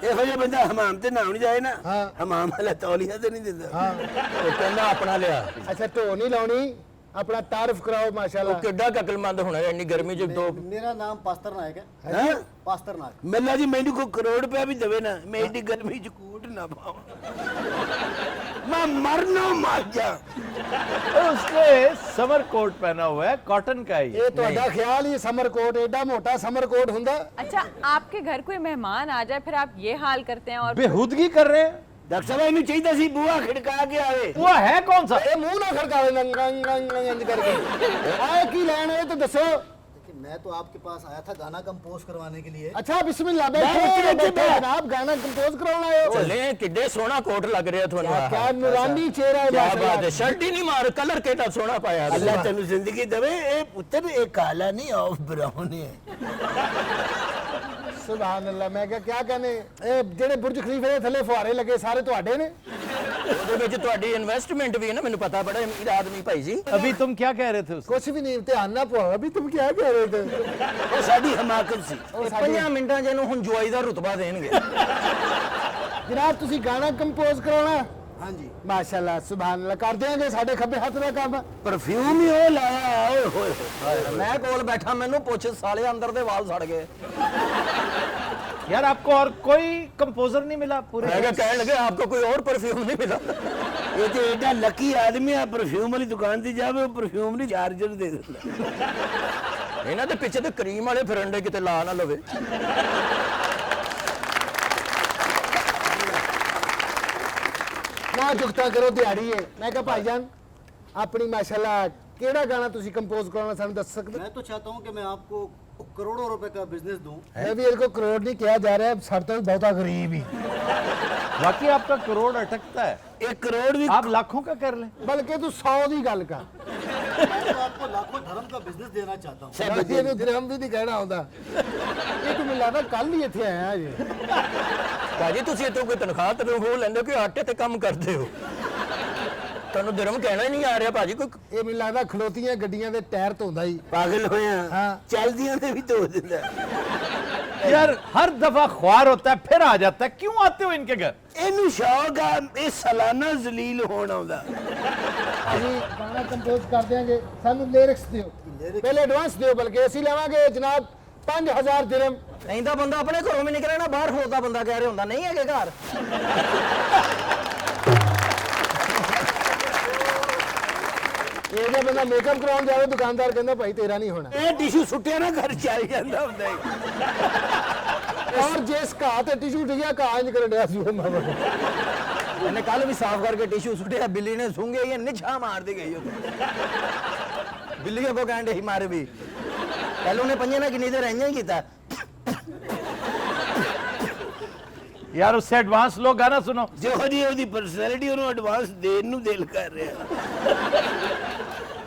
C: ਇਹੋ ਜਿਹਾ ਬੰਦਾ ਹਮਾਮ ਤੇ ਨਾਉਣ ਜਾਏ ਨਾ,
B: ਹਾਂ।
C: ਹਮਾਮ ਵਾਲਾ ਤੌਲੀਆ ਤੇ ਨਹੀਂ ਦਿੰਦਾ।
B: ਹਾਂ
G: ਉਹ ਕਹਿੰਦਾ ਆਪਣਾ ਲਿਆ।
B: ਅੱਛਾ ਢੋ ਨਹੀਂ ਲਾਉਣੀ ਆਪਣਾ ਤਾਰਫ ਕਰਾਓ ਮਾਸ਼ਾਅੱਲਾ
G: ਉਹ ਕਿੱਡਾ ਕਕਲਮੰਦ ਹੋਣਾ ਇੰਨੀ ਗਰਮੀ ਚ ਦੋ।
I: मेरा नाम पास्टरनाक है।
C: ਹੈਂ?
I: पास्टरनाक।
C: ਮੱਲਾ ਜੀ ਮੈਨੂੰ ਕੋਈ ਕਰੋੜ ਰੁਪਇਆ ਵੀ ਦੇਵੇ ਨਾ, ਮੈਂ ਏਡੀ ਗਰਮੀ ਚ ਕੂਟ ਨਾ ਪਾਵਾਂ, ਮੈਂ ਮਰਨੋਂ ਮਰ ਜਾ।
A: उसने समर कोट पहना हुआ है, कॉटन का ही।
B: ਇਹ ਤੁਹਾਡਾ ਖਿਆਲ ਹੀ ਸਮਰ ਕੋਟ ਏਡਾ ਮੋਟਾ ਸਮਰ ਕੋਟ ਹੁੰਦਾ
H: अच्छा, आपके घर कोई मेहमान आ जाए फिर आप ये हाल करते हैं और
A: बेहूदगी कर रहे हैं।
C: ਡਾਕਟਰ ਸਾਹਿਬ ਇਹਨੂੰ ਚਾਹੀਦਾ ਸੀ ਬੂਹਾ ਖੜਕਾ ਕੇ ਆਵੇ।
A: वो है कौन सा?
B: ਇਹ ਮੂੰਹ ਨਾ ਖੜਕਾਵੇ ਇੰਜ ਕਰਕੇ ਆਏ ਕੀ ਲੈਣ ਇਹ ਤਾਂ ਦੱਸੋ
I: देखिए मैं तो आपके पास आया था गाना कंपोज करवाने के लिए।
B: ਅੱਛਾ ਬਿਸਮਿल्लाह ਬੈਠੋ ਜਨਾਬ ਗਾਣਾ ਕੰਪੋਜ਼ ਕਰਾਉਣ ਆਏ ਹੋ
G: ਚੱਲੇ ਕਿੱਡੇ ਸੋਹਣਾ ਕੋਟ ਲੱਗ ਰਿਹਾ ਤੁਹਾਨੂੰ।
B: ਕਿਆ ਨੂਰਾਨੀ ਚਿਹਰਾ ਹੈ
G: ਕਿਆ
B: ਮਾਸ਼ਾਅੱਲਾ।
G: ਬਾਤ ਹੈ, ਸ਼ਰਟ ਹੀ ਨਹੀਂ ਮਾਰ, ਕਲਰ ਕਿਹੜਾ ਸੋਹਣਾ ਪਾਇਆ।
C: ਅੱਲਾਹ ਤੈਨੂੰ ਜ਼ਿੰਦਗੀ ਦੇਵੇ। ਇਹ ਪੁੱਤਰ ਇਹ ਕਾਲਾ ਨਹੀਂ ਆਫ ਬਰਾਊਨ ਹੈ।
B: ਸੁਭਾਨ ਅੱਲਾਹ ਮੈਂ ਕਿਹਾ ਕਹਿੰਦੇ ਇਹ ਜਿਹੜੇ ਬੁਰਜ ਖਲੀਫੇ ਦੇ ਥੱਲੇ ਫੁਹਾਰੇ ਲੱਗੇ ਸਾਰੇ ਤੁਹਾਡੇ ਨੇ
G: ਉਹਦੇ ਵਿੱਚ ਤੁਹਾਡੀ ਇਨਵੈਸਟਮੈਂਟ ਵੀ ਹੈ ਨਾ, ਮੈਨੂੰ ਪਤਾ ਬੜਾ ਅਮੀਰ ਆਦਮੀ ਭਾਈ ਜੀ।
A: अभी तुम क्या कह रहे थे उसको?
B: ਕੁਛ ਵੀ ਨਹੀਂ ਧਿਆਨ ਨਾ ਪਾਓ ਅਭੀ ਤੁਮ ਕੀ ਕਹਿ ਰਹੇ ਥੇ
C: ਉਹ ਸਾਡੀ ਹਮਾਕਤ ਸੀ।
B: ਉਹ ਸਾਡੀ
D: 5 ਮਿੰਟਾਂ 'ਚ ਇਹਨੂੰ ਹੁਣ ਜੁਆਈ ਦਾ ਰੁਤਬਾ ਦੇਣਗੇ।
B: ਜਨਾਬ ਤੁਸੀਂ ਗਾਣਾ ਕੰਪੋਜ਼ ਕਰਾਉਣਾ
I: हाँ जी।
B: ਮਾਸ਼ਾਅੱਲਾ ਸੁਭਾਨ ਅੱਲਾਹ ਕਰ ਦਿਆਂਗੇ ਸਾਡੇ ਖੱਬੇ ਹੱਥ ਦਾ ਕੰਮ
C: ਪਰਫਿਊਮ ਹੀ ਉਹ ਲਾਇਆ। ਓਏ ਹੋਏ ਹੋਏ।
D: ਮੈਂ ਕੋਲ ਬੈਠਾ, ਮੈਨੂੰ ਪੁੱਛ ਸਾਲੇ ਅੰਦਰ ਦੇ ਵਾਲ ਸੜ ਗਏ।
A: यार आपको और कोई कंपोजर नहीं मिला पूरे?
G: ਮੈਂ ਕਿਹਾ ਕਹਿਣ ਲੱਗੇ ਆਪਕੋ ਕੋਈ ਹੋਰ ਪਰਫਿਊਮ ਨਹੀਂ ਮਿਲਾ।
C: ਇਹ ਤੇ ਏਡਾ ਲੱਕੀ ਆਦਮੀ ਆ, ਪਰਫਿਊਮ ਵਾਲੀ ਦੁਕਾਨ ਤੇ ਜਾਵੇ ਉਹ ਪਰਫਿਊਮ ਨਹੀਂ ਚਾਰਜਰ ਦੇ ਦਿੰਦਾ।
G: ਇਹਨਾਂ ਦੇ ਪਿੱਛੇ ਤੇ ਕਰੀਮ ਵਾਲੇ ਫਿਰੰਡੇ ਕਿਤੇ ਲਾ ਨਾ ਲਵੇ।
B: ਨਾ ਜੁਗਤਾ ਕਰੋ ਦਿਹਾੜੀ ਹੈ ਮੈਂ ਕਿਹਾ ਭਾਈਜਾਨ ਆਪਣੀ ਮਾਸ਼ਾਅੱਲਾ ਕਿਹੜਾ ਗਾਣਾ ਤੁਸੀਂ ਕੰਪੋਜ਼ ਕਰਾਉਣਾ ਸਾਨੂੰ ਦੱਸ ਸਕਦੇ
I: मैं तो चाहता हूँ कि मैं आपको करोड़ों रुपए का बिजनेस दूं।
B: है भी इनको करोड़ नहीं किया जा रहा है सर तो बहुत गरीब ही
A: बाकी आपका करोड़ अटकता है,
C: 1 ਕਰੋੜ ਵੀ
A: आप लाखों का कर लें।
B: बल्कि तू 100 की गल कर
I: मैं तो आपको लाखों धर्म का बिजनेस देना चाहता हूँ।
B: बल्कि ਇਹਨੂੰ ਦਿਰਹਮ ਵੀ ਨਹੀਂ ਕਹਿਣਾ ਆਉਂਦਾ ਇਹ ਤੂੰ ਮੈਨੂੰ ਲੱਗਦਾ ਕੱਲ ਹੀ ਇੱਥੇ ਆਇਆ ਜੀ
G: ਭਾਜੀ ਤੁਸੀਂ ਇੱਥੋਂ ਕੋਈ ਤਨਖਾਹ ਤਨਖਾਹ ਲੈਂਦੇ ਹੋ ਕਿ ਆਟੇ ਤੇ ਕੰਮ ਕਰਦੇ ਹੋ? ਤੁਹਾਨੂੰ ਧਰਮ ਕਹਿਣਾ ਹੀ ਨਹੀਂ ਆ ਰਿਹਾ ਭਾਜੀ। ਕੋਈ
B: ਇਹ ਮੈਨੂੰ ਲੱਗਦਾ ਖਲੋਤੀਆਂ ਗੱਡੀਆਂ ਦੇ ਟਾਇਰ ਧੋਂਦਾ ਹੀ
C: ਪਾਗਲ ਹੋਇਆ।
B: ਹਾਂ।
C: ਚੱਲਦੀਆਂ ਤੇ ਵੀ ਧੋ ਦਿੰਦਾ।
A: यार हर दफा ख्वार होता है फिर आ जाता है, क्यों आते हो इनके घर?
C: ਇਹਨੂੰ ਸ਼ੌਕ ਆ ਇਹ ਸਾਲਾਨਾ ਜ਼ਲੀਲ ਹੋਣ ਆਉਂਦਾ।
B: ਅਸੀਂ ਗਾਣਾ ਕੰਪੋਜ਼ ਕਰ ਦਿਆਂਗੇ ਸਾਨੂੰ ਲਿਰਿਕਸ ਦਿਓ ਪਹਿਲੇ ਐਡਵਾਂਸ ਦਿਓ ਬਲਕਿ ਅਸੀਂ ਲਵਾਂਗੇ ਜਨਾਬ 5000 ਦਿਰਹਮ
D: ਨਹੀਂ ਤਾਂ ਬੰਦਾ ਆਪਣੇ ਘਰੋਂ ਵੀ ਨਿਕਲੇ ਨਾ, ਬਾਹਰ ਖਲੋਤਾ ਬੰਦਾ ਕਹਿ ਰਿਹਾ ਹੁੰਦਾ ਨਹੀਂ ਹੈਗੇ ਘਰ।
B: ਇਹ ਜੇ ਬੰਦਾ ਮੇਕਅਪ ਕਰਾਉਣ ਜਾਵੇ ਦੁਕਾਨਦਾਰ ਕਹਿੰਦਾ ਭਾਈ ਤੇਰਾ ਨਹੀਂ ਹੋਣਾ
C: ਇਹ ਟਿਸ਼ੂ ਸੁੱਟਿਆ ਨਾ ਘਰ ਚੱਲ ਜਾਂਦਾ ਹੁੰਦਾ ਹੈ।
B: ਔਰ ਜਿਸ ਘਾਹ ਤੇ ਟਿਸ਼ੂ ਡਿੱਗਿਆ ਘਾਹ ਇੰਜ ਕਰਨ ਡਿਆ ਸੀ ਉਹ ਮਾਵਾ
D: ਇਹਨੇ ਕੱਲ ਵੀ ਸਾਫ਼ ਕਰਕੇ ਟਿਸ਼ੂ ਸੁੱਟਿਆ, ਬਿੱਲੀ ਨੇ ਸੁੰਘਿਆ ਇਹ ਨਿਛਾ ਮਾਰਦੀ ਗਈ ਉਹ। ਬਿੱਲੀਆਂ ਕੋ ਕਹਿੰਦੇ ਹੀ ਮਾਰੇ ਵੀ ਪਹਿਲੋਂ ਨੇ ਪੰਜੇ ਨਾਲ ਕਿੰਨੀ ਦੇਰ ਇੰਜਾਂ ਹੀ ਕੀਤਾ।
A: यार उससे एडवांस लो, गाना सुनो।
C: ਜਿਹੋ ਜਿਹੀ ਉਹਦੀ ਪਰਸਨੈਲਿਟੀ ਉਹਨੂੰ ਐਡਵਾਂਸ ਦੇਣ ਨੂੰ ਦਿਲ ਕਰ ਰਿਹਾ।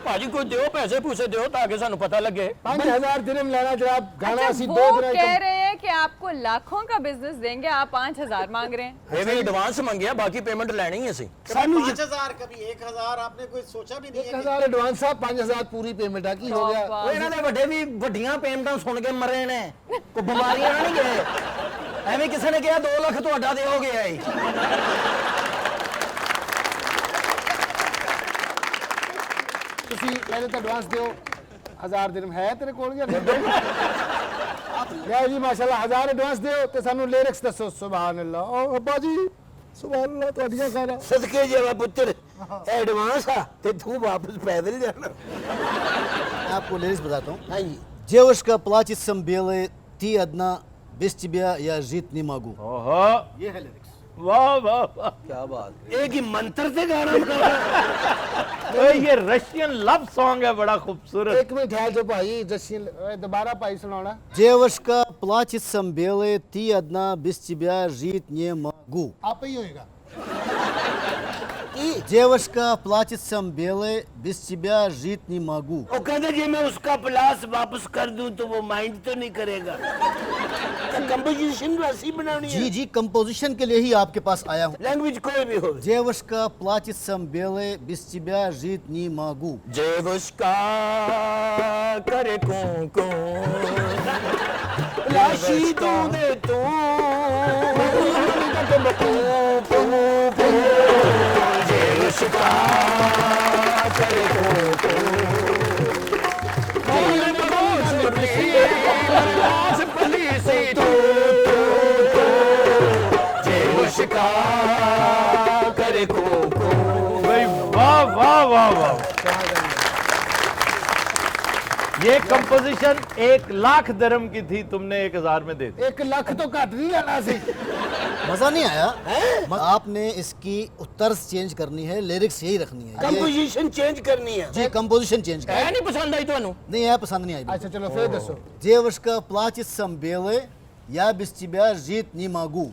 G: ਭਾਜੀ ਕੋਈ ਦਿਓ, ਪੈਸੇ ਪੂਸੇ ਦਿਓ ਤਾਂ ਕਿ ਸਾਨੂੰ ਪਤਾ ਲੱਗੇ।
B: 5000 ਦਿਰਹਮ ਲੈਣਾ ਜਨਾਬ
H: अच्छा,
B: ਗਾਣਾ ਅਸੀਂ
H: वो
B: 2 ਦਿਨਾਂ
H: कह रहे हैं कि आपको लाखों का बिजनेस देंगे, आप 5,000 मांग रहे हैं।
G: ਇਹ ਵੀ ਐਡਵਾਂਸ ਮੰਗਿਆ, ਬਾਕੀ ਪੇਮੈਂਟ ਲੈਣੀ ਅਸੀਂ।
C: सानू
F: 5,000 कभी 1,000 आपने कोई सोचा भी नहीं है
B: 1000 एडवांस साहब 5000 पूरी पेमेंट है की हो गया
D: ਉਹ ਇਹਨਾਂ ਦੇ ਵੱਡੇ ਵੀ ਵੱਡੀਆਂ ਪੇਮੈਂਟਾਂ ਸੁਣ ਕੇ ਮਰੇ ਨੇ, ਕੋਈ ਬਿਮਾਰੀਆਂ ਨਹੀਂ ਗਏ। ਐਵੇਂ ਕਿਸੇ ਨੇ ਕਿਹਾ 2 ਲੱਖ ਤੁਹਾਡਾ ਦਿਓਗੇ ਆਈ।
B: ਤੁਸੀਂ ਪਹਿਲੇ ਤਾਂ ਐਡਵਾਂਸ ਦਿਓ 1000 ਦਿਨ ਹੈ ਤੇਰੇ ਕੋਲ ਜਾਂ ਨਹੀਂ ਲੈ ਜੀ ਮਾਸ਼ਾਅੱਲਾ 1000 ਐਡਵਾਂਸ ਦਿਓ ਤੇ ਸਾਨੂੰ ਲਿਰਿਕਸ ਦੱਸੋ। ਸੁਭਾਨ ਅੱਲਾ। ਓ ਅੱਬਾ ਜੀ ਸੁਭਾਨ ਅੱਲਾ ਤੁਹਾਡੀਆਂ ਖਾਣਾ
C: सदके जावा पुत्र एडवांस आ ते तू वापस पैदल जाना।
I: मैं आपको लिरिक्स बताता हूँ।
C: हाँ जी।
I: Девушка плачет сам белый, ты одна, без тебя я жить не могу।
A: ओहो,
I: ये है लिरिक्स।
A: वाह वाह वाह,
C: क्या बात। एक ही मंत्र से गाना बना।
A: ओए, ये रशियन लव सॉन्ग है, बड़ा खूबसूरत।
B: ਇੱਕ ਮਿੰਟ ਠਹਿਰ ਜੋ ਭਾਈ ਜੱਸੀ ਦੁਬਾਰਾ ਭਾਈ ਸੁਣਾਉਣਾ।
I: Девушка плачет сам белый, ты одна, без тебя жить не могу।
B: ਆਪੇ ਹੀ ਹੋਏਗਾ।
I: Девушка плачет сам белый, без тебя жить не могу।
C: वो कहते जी मैं उसका प्लास वापस कर दूं तो वो माइंड तो नहीं करेगा। कंपोजिशन वैसी बनानी है।
I: जी जी, कंपोजिशन के लिए ही आपके पास आया हूँ।
C: लैंग्वेज कोई भी हो।
I: Девушка плачет сам белый, без тебя жить не могу।
G: जेवुश्का करे कूं
C: लाशी तू दे तू
G: जेवुश्का करे जेवुश्का करे
A: भाई वाह वाह वाह वाह, ये कंपोजिशन 1,00,000 दिरहम की थी, तुमने 1,000 में दे दी।
B: 1 ਲੱਖ ਤੋਂ ਘੱਟ ਨਹੀਂ ਲੈਣਾ ਸੀ।
I: मजा नहीं आया? आपने इसकी तर्ज चेंज करनी है, लिरिक्स यही रखनी है।
C: कंपोजिशन चेंज करनी है।
I: जी, कंपोजिशन चेंज करनी
G: है नहीं पसंद आई ਤੁਹਾਨੂੰ?
I: नहीं है, पसंद नहीं आई।
B: ਅੱਛਾ ਚਲੋ ਫੇਰ ਦੱਸੋ।
I: Девушка плачет сам белый, я без тебя жить не могу।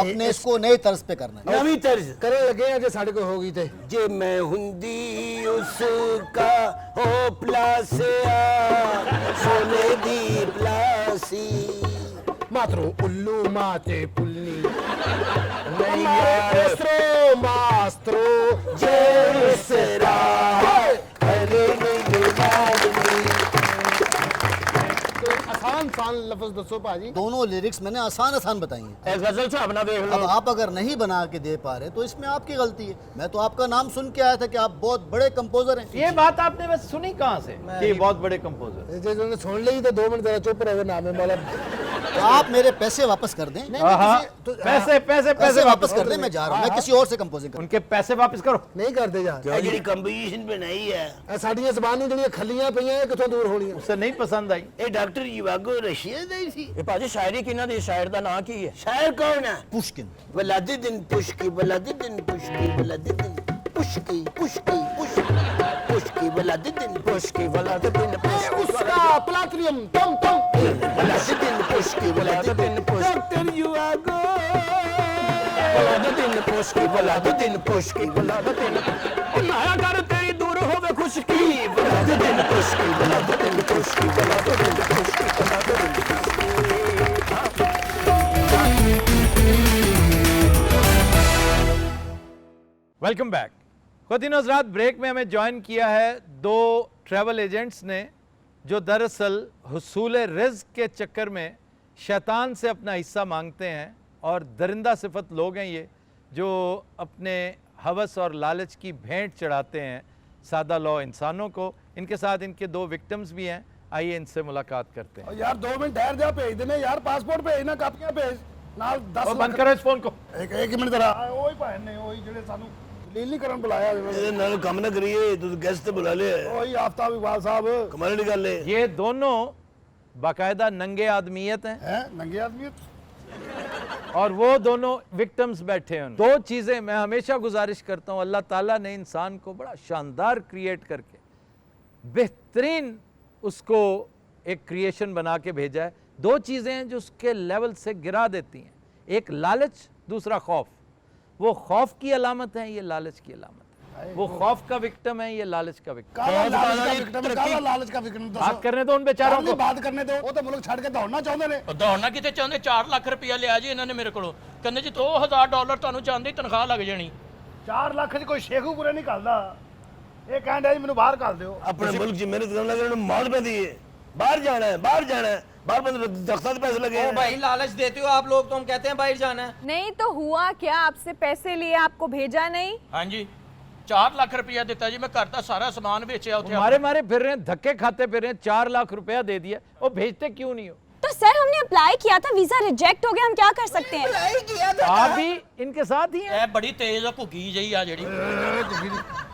I: आपने इसको नई तर्ज पे करना है।
C: नवी तर्ज
B: ਕਰਨ ਲੱਗੇ ਆ ਜੇ ਸਾਡੇ ਕੋਲ ਹੋ ਗਈ ਤੇ।
C: जे मैं हुंदी उसका हो प्लासिया सोने दी प्लासी
B: ਮਾਤਰੋ ਉੱਲੂ ਮਾਤੇ ਪੁੱਲਨੀ ਮਾਸਟਰੋ ਮਾਸਟਰੋ
C: जेसरा अरे
B: ਆਸਾਨ ਆਸਾਨ ਲਫ਼ਜ਼ ਦੱਸੋ ਭਾਜੀ।
I: दोनों लिरिक्स मैंने आसान आसान बताई हैं।
G: ਇਹ ਗਜ਼ਲ ਹਿਸਾਬ ਨਾਲ ਵੇਖ
I: अब
G: ਲਓ।
I: आप अगर नहीं बना के दे पा रहे तो इसमें आपकी गलती है। मैं तो आपका नाम सुन के आया था कि आप बहुत बड़े कंपोजर हैं।
A: ये बात आपने बस सुनी कहाँ से कि ये बहुत बड़े कंपोजर?
B: ਜੇ ਉਹਨੇ ਸੁਣ ਲਈ ਤਾਂ 2 ਮਿੰਟ ਜਰਾ ਚੁੱਪ ਰਹੇ ਨਾਮੇ ਵਾਲਾ।
I: तो आप मेरे पैसे वापस कर दें।
A: हाँ, पैसे पैसे
I: पैसे वापस कर दें, मैं जा रहा हूँ, मैं किसी और से कंपोजिंग कर।
A: उनके पैसे वापस करो।
B: ਨਹੀਂ ਕਰਦੇ ਯਾਰ।
C: ਜਿਹੜੀ ਕੰਪੋਜੀਸ਼ਨ ਬਣਾਈ ਹੈ
B: ਇਹ ਸਾਡੀਆਂ ਜ਼ਬਾਨਾਂ ਜਿਹੜੀਆਂ ਖੱਲੀਆਂ ਪਈਆਂ ਇਹ ਕਿੱਥੋਂ ਦੂਰ ਹੋਣੀਆਂ।
A: उसे नहीं पसंद आई।
C: ਇਹ ਡਾਕਟਰ ਯਵਾਗੋ ਰਸ਼ੀਆ ਦਾ ਹੀ ਸੀ।
G: ਇਹ ਭਾਜੀ ਸ਼ਾਇਰੀ ਕਿਹਨਾਂ ਦੀ? ਸ਼ਾਇਰ ਦਾ ਨਾਂ ਕੀ ਹੈ?
C: शायर कौन है?
I: पुष्किन।
C: वलादुद्दीन पुष्की वलादुद्दीन पुष्की वलादुद्दीन पुष्की पुष्की पुष्की पुष्की वलादुद्दीन
G: पुष्की वलादुद्दीन पुष्की
B: उसका प्लाटिनम टम टम
C: वलादुद्दीन पुष्की वलादुद्दीन डॉक्टर युवागो
G: वलादुद्दीन पुष्की वलादुद्दीन पुष्की वलादुद्दीन नाया कर तेरी दूर होवे खुशकी वलादुद्दीन पुष्की वलादुद्दीन पुष्की वलादुद्दीन पुष्की वलादुद्दीन
A: वेलकम बैक। ख़ुवातीन हज़रात, ब्रेक में हमें ज्वाइन किया है 2 ट्रैवल एजेंट्स ने जो दरअसल हुसूल रिज़्क़ के चक्कर में शैतान से अपना हिस्सा मांगते हैं, और दरिंदा सिफत लोग हैं ये जो अपने हवस और लालच की भेंट चढ़ाते हैं सादा लौ इंसानों को। इनके साथ इनके 2 विक्टिम्स भी हैं, आइए इनसे मुलाकात करते हैं।
B: यार 2 मिनट ठहर जा, भेज देने यार, पासपोर्ट भेजना, कापियां भेज ਨਾਲ 10
A: और बंद करो इस फोन को।
B: ਇੱਕ ਮਿੰਟ ਜਰਾ। ਉਹੀ ਭਾਣ ਨੇ ਉਹੀ ਜਿਹੜੇ ਸਾਨੂੰ ਦਲੀਲ ਨਹੀਂ ਕਰਨ ਬੁਲਾਇਆ।
C: ਇਹਦੇ ਨਾਲ ਕੰਮ ਨਾ ਕਰੀਏ, ਤੁਸੀਂ ਗੈਸਟ ਬੁਲਾ ਲਿਆ।
B: ਉਹੀ ਆਫਤਾਬ ਇਕਬਾਲ ਸਾਹਿਬ।
C: ਕਮਾਲ ਦੀ ਗੱਲ ਹੈ।
A: ये दोनों बाकायदा नंगे आदमियत हैं
B: ਹੈ ਨੰਗੇ ਆਦਮੀ।
A: और वो दोनों विक्टिम्स बैठे हैं। 2 चीज़ें मैं हमेशा गुजारिश करता हूँ, अल्लाह ताला ने इंसान को बड़ा शानदार क्रिएट करके बेहतरीन उसको एक क्रिएशन बना के भेजा है। 2 चीज़ें हैं जो उसके लेवल से गिरा देती हैं, एक लालच, दूसरा खौफ। वो खौफ की अलामत है, ये लालच की अलामत है। वो खौफ का विक्टिम है, ये लालच का विक्टिम।
B: ਕਾਹਦਾ ਲਾਲਚ ਦਾ ਵਿਕਟਮ, ਕਾਹਦਾ ਲਾਲਚ का ਵਿਕਟਮ ਦੱਸੋ।
A: बात करने दो उन बेचारों
B: ਆਪਣੀ
A: को।
B: ਬਾਤ ਕਰਨੇ ਦਿਓ, ਉਹ ਤਾਂ ਮੁਲਕ ਛੱਡ ਕੇ ਦੌੜਨਾ ਚਾਹੁੰਦੇ ਨੇ।
G: ਦੌੜਨਾ ਕਿਤੇ ਚਾਹੁੰਦੇ, 4 ਲੱਖ ਰੁਪਇਆ ਲਿਆ ਜੀ ਇਹਨਾਂ ਨੇ ਮੇਰੇ ਕੋਲੋਂ, ਕਹਿੰਦੇ ਜੀ $2000 ਤੁਹਾਨੂੰ ਚਾਹੁੰਦੀ ਤਨਖਾਹ ਲੱਗ ਜਾਣੀ।
B: 4 ਲੱਖ 'ਚ ਕੋਈ ਸ਼ੇਖੂ ਪੂਰੇ ਨਹੀਂ ਕਰਦਾ। ਇਹ ਕਹਿੰਦਾ ਜੀ ਮੈਨੂੰ ਬਾਹਰ ਕਰ ਦਿਓ।
C: ਆਪਣੇ ਮੁਲਕ 'ਚ ਮਿਹਨਤ ਕਰਨ ਲੱਗੇ ਉਹਨਾਂ ਨੂੰ ਮੌਤ ਪੈਂਦੀ ਹੈ। ਬਾਹਰ ਜਾਣਾ ਹੈ, ਬਾਹਰ ਜਾਣਾ है, बाहर बंद दख्तर पे पैसे लगे
D: ओ
C: हैं।
D: भाई लालच देते हो आप लोग, तो हम कहते हैं बाहर जाना है।
H: नहीं तो हुआ क्या, आपसे पैसे लिए आपको भेजा नहीं?
G: ਹਾਂਜੀ 4 ਲੱਖ ਰੁਪਇਆ ਦਿੱਤਾ ਜੀ, ਮੈਂ ਘਰ ਦਾ ਸਾਰਾ ਸਮਾਨ ਵੇਚਿਆ ਉੱਥੇ।
A: मारे मारे फिर रहे हैं, धक्के खाते फिर रहे हैं, 4 लाख रुपया दे दिया, वो भेजते क्यों नहीं हो?
E: तो सर हमने अप्लाई किया था, वीजा रिजेक्ट हो गया, हम क्या कर सकते हैं?
D: अप्लाई किया था।
A: आप भी इनके साथ ही हैं।
G: ਇਹ ਬੜੀ ਤੇਜ਼ ਆ, ਘੁੱਗੀ ਜਿਹੀ ਆ ਜਿਹੜੀ।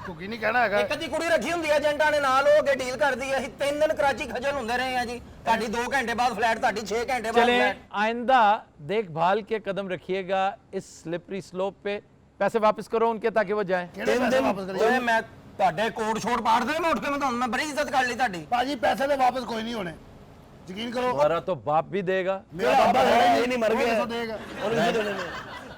B: ਕੁਕੀ ਨਹੀਂ ਕਹਿਣਾ ਹੈਗਾ।
D: ਇੱਕ ਅੱਧੀ ਕੁੜੀ ਰੱਖੀ ਹੁੰਦੀ ਹੈ ਏਜੰਟਾਂ ਨੇ ਨਾਲ ਹੋ ਕੇ ਡੀਲ ਕਰਦੀ ਹੈ। ਅਸੀਂ 3 ਦਿਨ ਕਰਾਚੀ ਖਜਲ ਹੁੰਦੇ ਰਹੇ ਆ ਜੀ। ਤੁਹਾਡੀ 2 घंटे बाद फ्लैट, ਤੁਹਾਡੀ 6 घंटे बाद
A: चले
D: फ्लैट।
A: आइंदा देखभाल के कदम रखिएगा इस स्लिपरी स्लोप पे। पैसे वापस करो उनके ताकि वो जाएं।
B: ਕਿਹੜੇ ਪੈਸੇ ਵਾਪਸ ਕਰੀਏ?
D: ਓਏ ਮੈਂ ਤੁਹਾਡੇ ਕੋਟ ਛੋੜ ਪਾੜ ਦੇ, ਮੈਂ ਉੱਠ ਕੇ ਮੈਂ ਤੁਹਾਨੂੰ, ਮੈਂ ਬੜੀ ਇੱਜ਼ਤ ਕਰ ਲਈ ਤੁਹਾਡੀ।
B: ਭਾਜੀ ਪੈਸੇ ਦੇ ਵਾਪਸ ਕੋਈ ਨਹੀਂ ਹੋਣੇ, ਯਕੀਨ ਕਰੋ।
A: तुम्हारा तो बाप भी देगा,
B: ਮੇਰਾ ਬਾਬਾ
C: है,
B: ਹੈ
C: ये नहीं मर गया।
B: देगा।
C: और इसे देने में।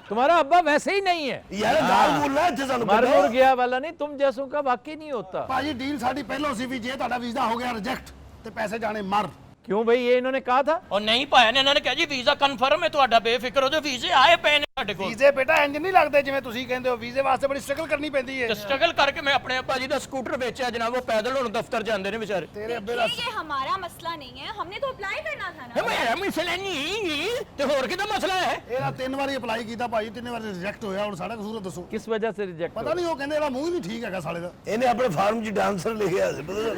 A: तुम्हारा अब्बा वैसे ही नहीं है।
C: यार गाल बोल रहा है इतने सालों
A: मर
C: पहले।
A: मुर गया वाला नहीं, तुम जैसों का वाकई नहीं होता।
B: ਭਾਜੀ ਡੀਲ ਸਾਡੀ ਪਹਿਲਾਂ ਸੀ ਵੀ ਜੇ ਤੁਹਾਡਾ ਵੀਜ਼ਾ ਹੋ ਗਿਆ ਰਿਜੈਕਟ ਤੇ ਪੈਸੇ ਜਾਣੇ ਮਰ।
A: क्यों भाई, ये इन्होंने कहा था।
G: ਉਹ ਨਹੀਂ ਪਾਇਆ ਨੇ, ਇਹਨਾਂ ਨੇ ਕਿਹਾ ਜੀ ਵੀਜ਼ਾ ਕਨਫਰਮ ਹੈ ਤੁਹਾਡਾ, ਬੇਫਿਕਰ ਹੋ ਜਾਓ, ਵੀਜ਼ੇ ਆਏ ਪਏ ਨੇ ਸਾਡੇ ਕੋਲ।
B: ਵੀਜ਼ੇ ਬੇਟਾ ਇੰਜ ਨਹੀਂ ਲੱਗਦੇ ਜਿਵੇਂ ਤੁਸੀਂ ਕਹਿੰਦੇ ਹੋ। ਵੀਜ਼ੇ ਵਾਸਤੇ ਬੜੀ ਸਟਰਗਲ ਕਰਨੀ ਪੈਂਦੀ ਹੈ।
G: ਤੇ ਸਟਰਗਲ ਕਰਕੇ ਮੈਂ ਆਪਣੇ ਭਾਜੀ ਦਾ ਸਕੂਟਰ ਵੇਚਿਆ ਜਨਾਬ, ਉਹ ਪੈਦਲ ਹੁਣ ਦਫ਼ਤਰ ਜਾਂਦੇ ਨੇ ਵਿਚਾਰੇ।
B: ਤੇਰੇ ਅੱਬੇ ਦਾ
E: ये हमारा मसला नहीं है, हमने तो अप्लाई करना था ना।
G: ਮੇਰਾ ਮਸਲਾ ਨਹੀਂ ਤੇ ਹੋਰ ਕਿਹਦਾ ਮਸਲਾ ਹੈ?
B: ਇਹਦਾ 3 ਵਾਰੀ ਅਪਲਾਈ ਕੀਤਾ ਭਾਜੀ, 3 ਵਾਰੀ ਰਿਜੈਕਟ ਹੋਇਆ। ਹੁਣ ਸਾਡਾ ਕਸੂਰ ਹੈ, ਦੱਸੋ।
A: किस वजह से रिजेक्ट
B: ਪਤਾ ਨਹੀਂ, ਉਹ ਕਹਿੰਦੇ ਇਹਦਾ ਮੂੰਹ ਹੀ ਨਹੀਂ ਠੀਕ ਹੈਗਾ ਸਾਲੇ ਦਾ।
C: इन्हें अपने फार्म 'ਚ डांसर लिखा है, पता है?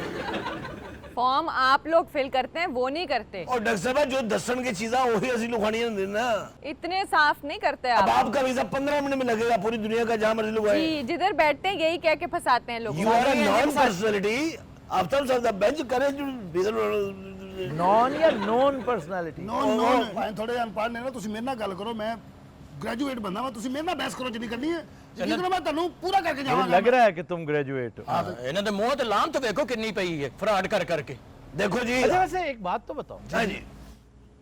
H: फॉर्म आप लोग फिल करते हैं, वो नहीं करते।
C: और डॉक्टर साहब जो दसन की चीज़ा वही असली लुखानियां देना ना।
H: इतने साफ नहीं करते
C: अब
H: आप।
C: आपका वीजा 15 मिनट में लगेगा, पूरी दुनिया का जहाँ मर्जी लुगाए।
H: जी, जिधर बैठते हैं यही कह के फंसाते हैं लोगों
C: You
H: को।
C: are a non-personality. After all, the bench courage visa
A: non या नॉन पर्सनालिटी।
B: ਨੋ ਨੋ ਭਾਵੇਂ ਥੋੜੇ ਅਨਪੜ੍ਹ ਨੇ ਨਾ, ਤੁਸੀਂ ਮੇਰੇ ਨਾਲ ਗੱਲ ਕਰੋ। ਮੈਂ ਗ੍ਰੈਜੂਏਟ ਬੰਦਾ ਵਾਂ, ਤੁਸੀਂ ਮੇਰੇ ਨਾਲ ਬਹਿਸ ਕਰੋ ਜਿੰਨੀ ਕਰਨੀ ਹੈ। ਯਕੀਨ ਕਰੋ ਮੈਂ ਤੁਹਾਨੂੰ ਪੂਰਾ ਕਰਕੇ ਜਾਵਾਂਗਾ।
A: लग रहा है कि तुम ग्रेजुएट हो।
G: ਇਹਨਾਂ ਦੇ ਮੂੰਹ ਤੇ ਲਾਂਤ ਵੇਖੋ ਕਿੰਨੀ ਪਈ ਹੈ, ਫਰਾਡ ਕਰ ਕਰਕੇ।
C: देखो जी।
A: अच्छा वैसे एक बात तो बताओ,
C: हाँ जी।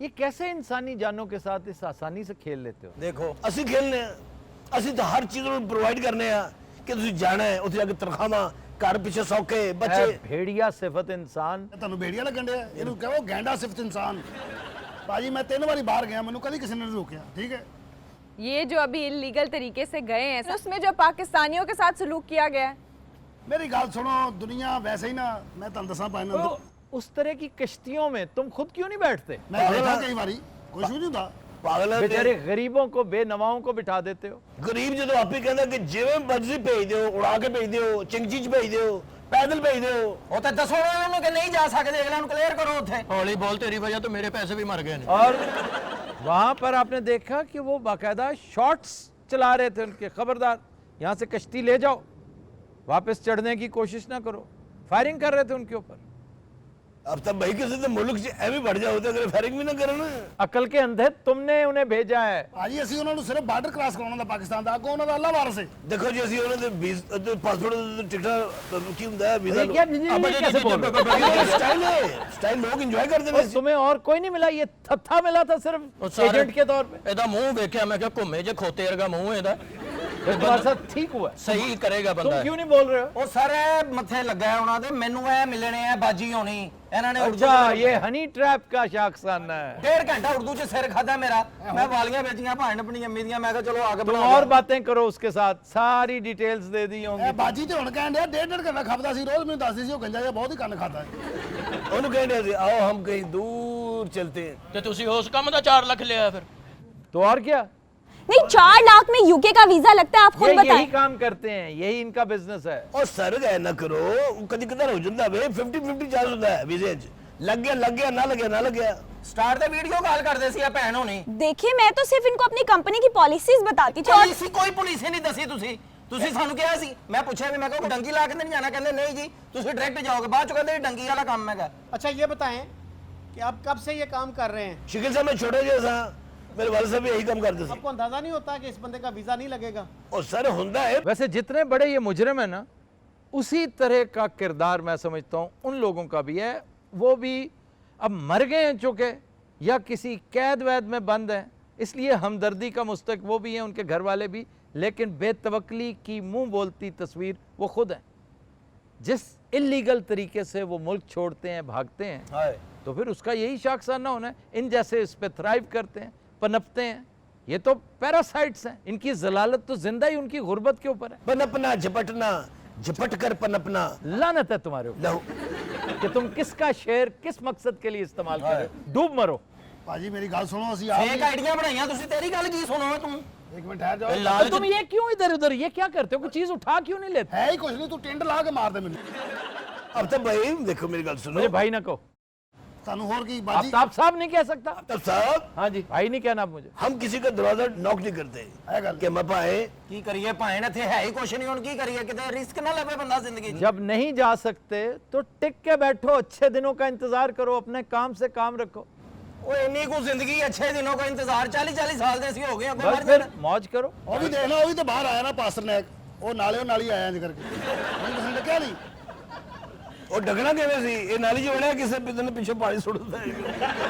A: ये कैसे इंसानी जानों के साथ इस आसानी से खेल लेते हो?
C: देखो ਅਸੀਂ खेलने ਅਸੀਂ ਤਾਂ ਹਰ ਚੀਜ਼ ਨੂੰ ਪ੍ਰੋਵਾਈਡ ਕਰਨੇ ਆ ਕਿ ਤੁਸੀਂ ਜਾਣਾ ਹੈ ਉੱਥੇ ਜਾ ਕੇ ਤਨਖਾਹਾਂ, ਘਰ ਪਿੱਛੇ ਸੌਕੇ
A: है
C: ਬੱਚੇ।
A: भेड़िया सिफत इंसान।
B: ਤੁਹਾਨੂੰ ਬੇੜੀਆ ਲੱਗਣ ਡਿਆ? ਇਹਨੂੰ ਕਹੋ ਗੈਂਡਾ ਸਿਫਤ ਇਨਸਾਨ। ਭਾਜੀ ਮੈਂ 3 ਵਾਰੀ ਬਾਹਰ ਗਿਆ, ਮੈਨੂੰ ਕਦੀ ਕਿਸੇ ਨੇ ਨਹੀਂ ਰੋਕਿਆ। ਠੀਕ ਹੈ,
H: ये जो अभी इलीगल तरीके से गए हैं, उसमें जो पाकिस्तानियों के साथ सलूक किया गया है,
B: ਮੇਰੀ ਗੱਲ ਸੁਣੋ। ਦੁਨੀਆ ਵੈਸੇ ਹੀ ਨਾ, ਮੈਂ ਤੁਹਾਨੂੰ ਦੱਸਾਂ ਭਾਈ ਨਾ,
A: तो उस तरह की कश्तियों में तुम खुद क्यों नहीं बैठते?
B: ਮੈਂ ਬੈਠਾ ਕਈ ਵਾਰੀ, ਕੁਝ ਵੀ ਨਹੀਂ ਹੁੰਦਾ।
C: ਪਾਗਲ ਹੈ
A: बेचारे गरीबों को, बेनवाओं को बिठा देते हो।
C: ਗਰੀਬ ਜਦੋਂ ਆਪੇ ਕਹਿੰਦਾ ਕਿ ਜਿਵੇਂ ਮਰਜ਼ੀ ਭੇਜ ਦਿਓ, ਉਡਾ ਕੇ ਭੇਜ ਦਿਓ, ਚਿੰਗੀ 'ਚ ਭੇਜ ਦਿਓ, ਪੈਦਲ ਭੇਜ ਦਿਓ।
D: ਉਹ ਤਾਂ ਦੱਸੋ ਉਹਨੂੰ ਕਿ ਨਹੀਂ ਜਾ ਸਕਦੇ, ਅਗਲੇ ਨੂੰ ਕਲੀਅਰ ਕਰੋ ਉੱਥੇ।
G: ਹੌਲੀ ਬੋਲ, ਤੇਰੀ ਵਜ੍ਹਾ ਤੋਂ ਮੇਰੇ ਪੈਸੇ भी मर गए ने।
A: और वहां पर आपने देखा कि वो बाकायदा शॉट्स चला रहे थे उनके, खबरदार यहाँ से कश्ती ले जाओ, वापस चढ़ने की कोशिश ना करो। फायरिंग कर रहे थे उनके ऊपर।
C: अब तब भाई किसी तो मुल्क 'ਚ ਐਵੇਂ ਵੜ ਜਾ ਹੋਤੇ ਅਗਰ ਫਾਇਰਿੰਗ ਵੀ ਨਾ ਕਰਨ।
A: अकल के अंधे तुमने उन्हें भेजा है।
B: ਭਾਜੀ ਅਸੀਂ ਉਹਨਾਂ ਨੂੰ ਸਿਰਫ ਬਾਰਡਰ ਕ੍ਰਾਸ ਕਰਾਉਣਾ ਦਾ ਪਾਕਿਸਤਾਨ ਦਾ, ਅੱਗੋਂ ਉਹਨਾਂ ਦਾ ਅੱਲਾ ਵਾਰਸ ਹੈ।
C: ਦੇਖੋ ਜੀ ਅਸੀਂ ਉਹਨਾਂ ਦੇ ਪਾਸਪੋਰਟ ਟਿਕਟਾਂ ਕੀ ਹੁੰਦਾ ਹੈ ਵੀਜ਼ਾ।
A: ये क्या कैसे बोल रहे हो?
C: ਸਟਾਈਲ ਹੈ, ਸਟਾइल ਲੋਕ ਇੰਜੋय ਕਰਦੇ ਨੇ।
A: और तुम्हें और कोई नहीं मिला? ये थत्था मिला था सिर्फ एजेंट के तौर पे।
G: ਇਹਦਾ ਮੂੰਹ ਵੇਖਿਆ, ਮੈਂ ਕਿਹਾ ਘੁੰਮੇ ਜੇ ਖੋਤੇ ਵਰਗਾ ਮੂੰਹ ਇਹਦਾ,
A: फिर तुम्हारे साथ ठीक हुआ?
G: ਸਹੀ ਕਰੇਗਾ
A: तुम
G: ਬੰਦਾ।
A: क्यों नहीं बोल रहे हो?
D: ਉਹ ਸਾਰੇ ਮੱਥੇ ਲੱਗਾ ਹੈ ਉਹਨਾਂ ਦੇ, ਮੈਨੂੰ ਇਹ ਮਿਲਣੇ ਆ ਬਾਜੀ ਹੋਣੀ। ਇਹਨਾਂ ਨੇ ਉਰਦੂ
A: अच्छा, ये हनी ट्रैप का शाखसाना है।
D: 1.5 घंटा उर्दू च सिर खादा मेरा। मैं वालियां बेचियां भाण अपनी अम्मी दियां, मैं कहा चलो आगे
A: तुम
D: बढ़ा
A: और बातें करो उसके साथ, सारी डिटेल्स दे दी
B: ਇਹ
A: होंगी।
B: ਬਾਜੀ ਤੇ ਹੁਣ ਕਹਿਣ ਡਿਆ 1.5 ਘੰਟਾ ਖਾਪਦਾ ਸੀ ਰੋਜ਼। ਮੈਨੂੰ ਦੱਸਦੀ ਸੀ ਉਹ ਗੰਜਾ ਜਿਹਾ ਬਹੁਤ ਹੀ ਕੰਨ ਖਾਦਾ ਹੈ।
C: ਉਹਨੂੰ ਕਹਿੰਦੇ ਸੀ ਆਓ ਹਮ ਕहीं दूर चलते हैं।
G: ਤੇ ਤੁਸੀਂ ਉਸ ਕੰਮ ਦਾ 4 ਲੱਖ ਲਿਆ ਫਿਰ।
A: तो और क्या,
E: नहीं 4 लाख में यूके का वीजा लगता है, आप खुद
A: ये यही
E: बताएं।
A: काम करते हैं, यही इनका बिजनेस है।
C: ਉਹ ਸਰ ਗਏ ਨਾ ਕਰੋ, ਕਦੀ ਕਦਾਰ ਹੋ ਜਾਂਦਾ ਵੇ। 50-50 ਚਾਂਸ ਹੁੰਦਾ ਹੈ ਵੀਜ਼ੇ 'ਚ। ਲੱਗ ਗਿਆ ਨਾ ਲੱਗਿਆ ਨਾ ਲੱਗਿਆ।
D: स्टार्ट ते वीडियो कॉल करदे सी भैन होनी।
E: देखिए मैं तो सिर्फ इनको अपनी कंपनी की पॉलिसीज बताती थी। और
D: पॉलिसी कोई पॉलिसी नहीं दसी ਤੁਸੀਂ ਸਾਨੂੰ ਕਿਹਾ ਸੀ। ਮੈਂ ਪੁੱਛਿਆ ਵੀ, ਮੈਂ ਕਿਹਾ ਡੰਗੀ ਲਾ ਕੇ ਨਹੀਂ ਜਾਣਾ, ਕਹਿੰਦੇ ਨਹੀਂ ਜੀ ਤੁਸੀਂ ਡਾਇਰੈਕਟ ਜਾਓਗੇ। ਬਾਅਦ ਚ ਕਹਿੰਦੇ ਡੰਗੀ ਵਾਲਾ ਕੰਮ ਹੈਗਾ।
F: अच्छा ये बताएं कि आप कब से ये काम कर रहे हैं?
C: ਸ਼ਿਕਲ ਸਾਹਿਬ ਮੈਂ ਛੋਟਾ ਜਿਹਾ ਸਾਂ, ਮੇਰੇ ਵਾਲਿਦ ਸਾਹਿਬ ਵੀ ਇਹੀ ਕੰਮ ਕਰਦੇ ਸੀ।
F: आपको अंदाजा नहीं होता कि इस बंदे का वीजा नहीं लगेगा?
C: ਉਹ ਸਰ ਹੁੰਦਾ ਹੈ।
A: वैसे जितने बड़े ये मुजरिम है ना, उसी तरह का किरदार मैं समझता हूँ उन लोगों का भी है। वो भी अब मर गए हैं चूंकि, या किसी कैद वैद में बंद हैं, इसलिए हमदर्दी का मुस्तक वो भी हैं, उनके घर वाले भी लेकिन बेतवक्ली की मुंह बोलती तस्वीर वो खुद हैं। जिस इलीगल तरीके से वो मुल्क छोड़ते हैं, भागते हैं, तो फिर उसका यही शाखसाना होना है। इन जैसे इस पे थ्राइव करते हैं, पनपते हैं। ये तो पैरासाइट्स हैं, इनकी जलालत तो जिंदा ही उनकी गुर्बत के ऊपर है।
C: पनपना झपटना, झपट कर पनपना।
A: लानत है तुम्हारे ऊपर
C: लहू
A: कि तुम किसका शेर किस मकसद के लिए इस्तेमाल कर रहे हो। डूब मरो।
B: ਭਾਜੀ ਮੇਰੀ ਗੱਲ ਸੁਣੋ ਅਸੀਂ
D: ਫੇਕ ਆਈਡੀਆਂ ਬਣਾਈਆਂ ਤੁਸੀਂ, ਤੇਰੀ ਗੱਲ ਕੀ ਸੁਣੋ ਤੂੰ।
B: ਇੱਕ ਮਿੰਟ ਠਹਿਰ ਜਾਓ।
A: तो तुम ये क्यों इधर उधर ये क्या करते हो? कोई चीज उठा क्यों नहीं लेते?
B: ਹੈ ਹੀ ਕੁਛ ਨਹੀਂ, ਤੂੰ ਟਿੰਡ ਲਾ ਕੇ ਮਾਰ ਦੇ ਮੈਨੂੰ।
C: अब तो भाई देखो मेरी गल सुनो।
A: मुझे भाई ना कहो,
B: ਸਾਨੂੰ ਹੋਰ ਕੀ ਬਾਜੀ
A: आफ्ताब साहब नहीं कह सकता।
C: तब साहब
A: हाँ जी, भाई नहीं कहना आप मुझे।
C: हम किसी का दरवाजा नॉक नहीं करते
B: ਇਹ ਗੱਲ
C: कि मैं पाए
D: ਕੀ ਕਰੀਏ ਭਾਵੇਂ ਇੱਥੇ ਹੈ ਹੀ ਕੁਛ ਨਹੀਂ, ਹੁਣ ਕੀ ਕਰੀਏ, ਕਿਤੇ ਰਿਸਕ ਨਾ ਲਵੇ ਬੰਦਾ ਜ਼ਿੰਦਗੀ 'ਚ।
A: जब नहीं जा सकते तो टिक के बैठो, अच्छे दिनों का इंतजार करो, अपने काम से काम रखो,
D: ਉਹ ਇੰਨੀ ਕੁ ਜ਼ਿੰਦਗੀ, ਅੱਛੇ ਦਿਨੋਂ का इंतजार, 40 साल ਦੇ ਅਸੀਂ ਹੋ ਗਏ, ਅੱਗੋਂ
A: बस
D: ਮਰ
A: फिर
D: ਜਾਣਾ।
A: मौज करो।
B: ਉਹ ਵੀ ਦੇਖਣਾ, ਉਹ ਵੀ ਤਾਂ ਬਾਹਰ ਆਇਆ ਨਾ ਪਾਸਟਰਨੈਕ, ਉਹ ਨਾਲੇ ਉਹ ਨਾਲ ਹੀ ਆਇਆ ਇੰਜ ਕਰਕੇ। ਉਹਨੂੰ ਤੁਸੀਂ ਡੱਕਿਆ ਨਹੀਂ?
C: और ढकना किਵੇਂ ਸੀ ਇਹ ਨਾਲੀ ਚ ਬਣਿਆ ਕਿਸੇ ਬਿੰਦੇ ਨੇ ਪਿੱਛੇ ਪਾਣੀ ਸੁੱਟਦਾ ਹੈ।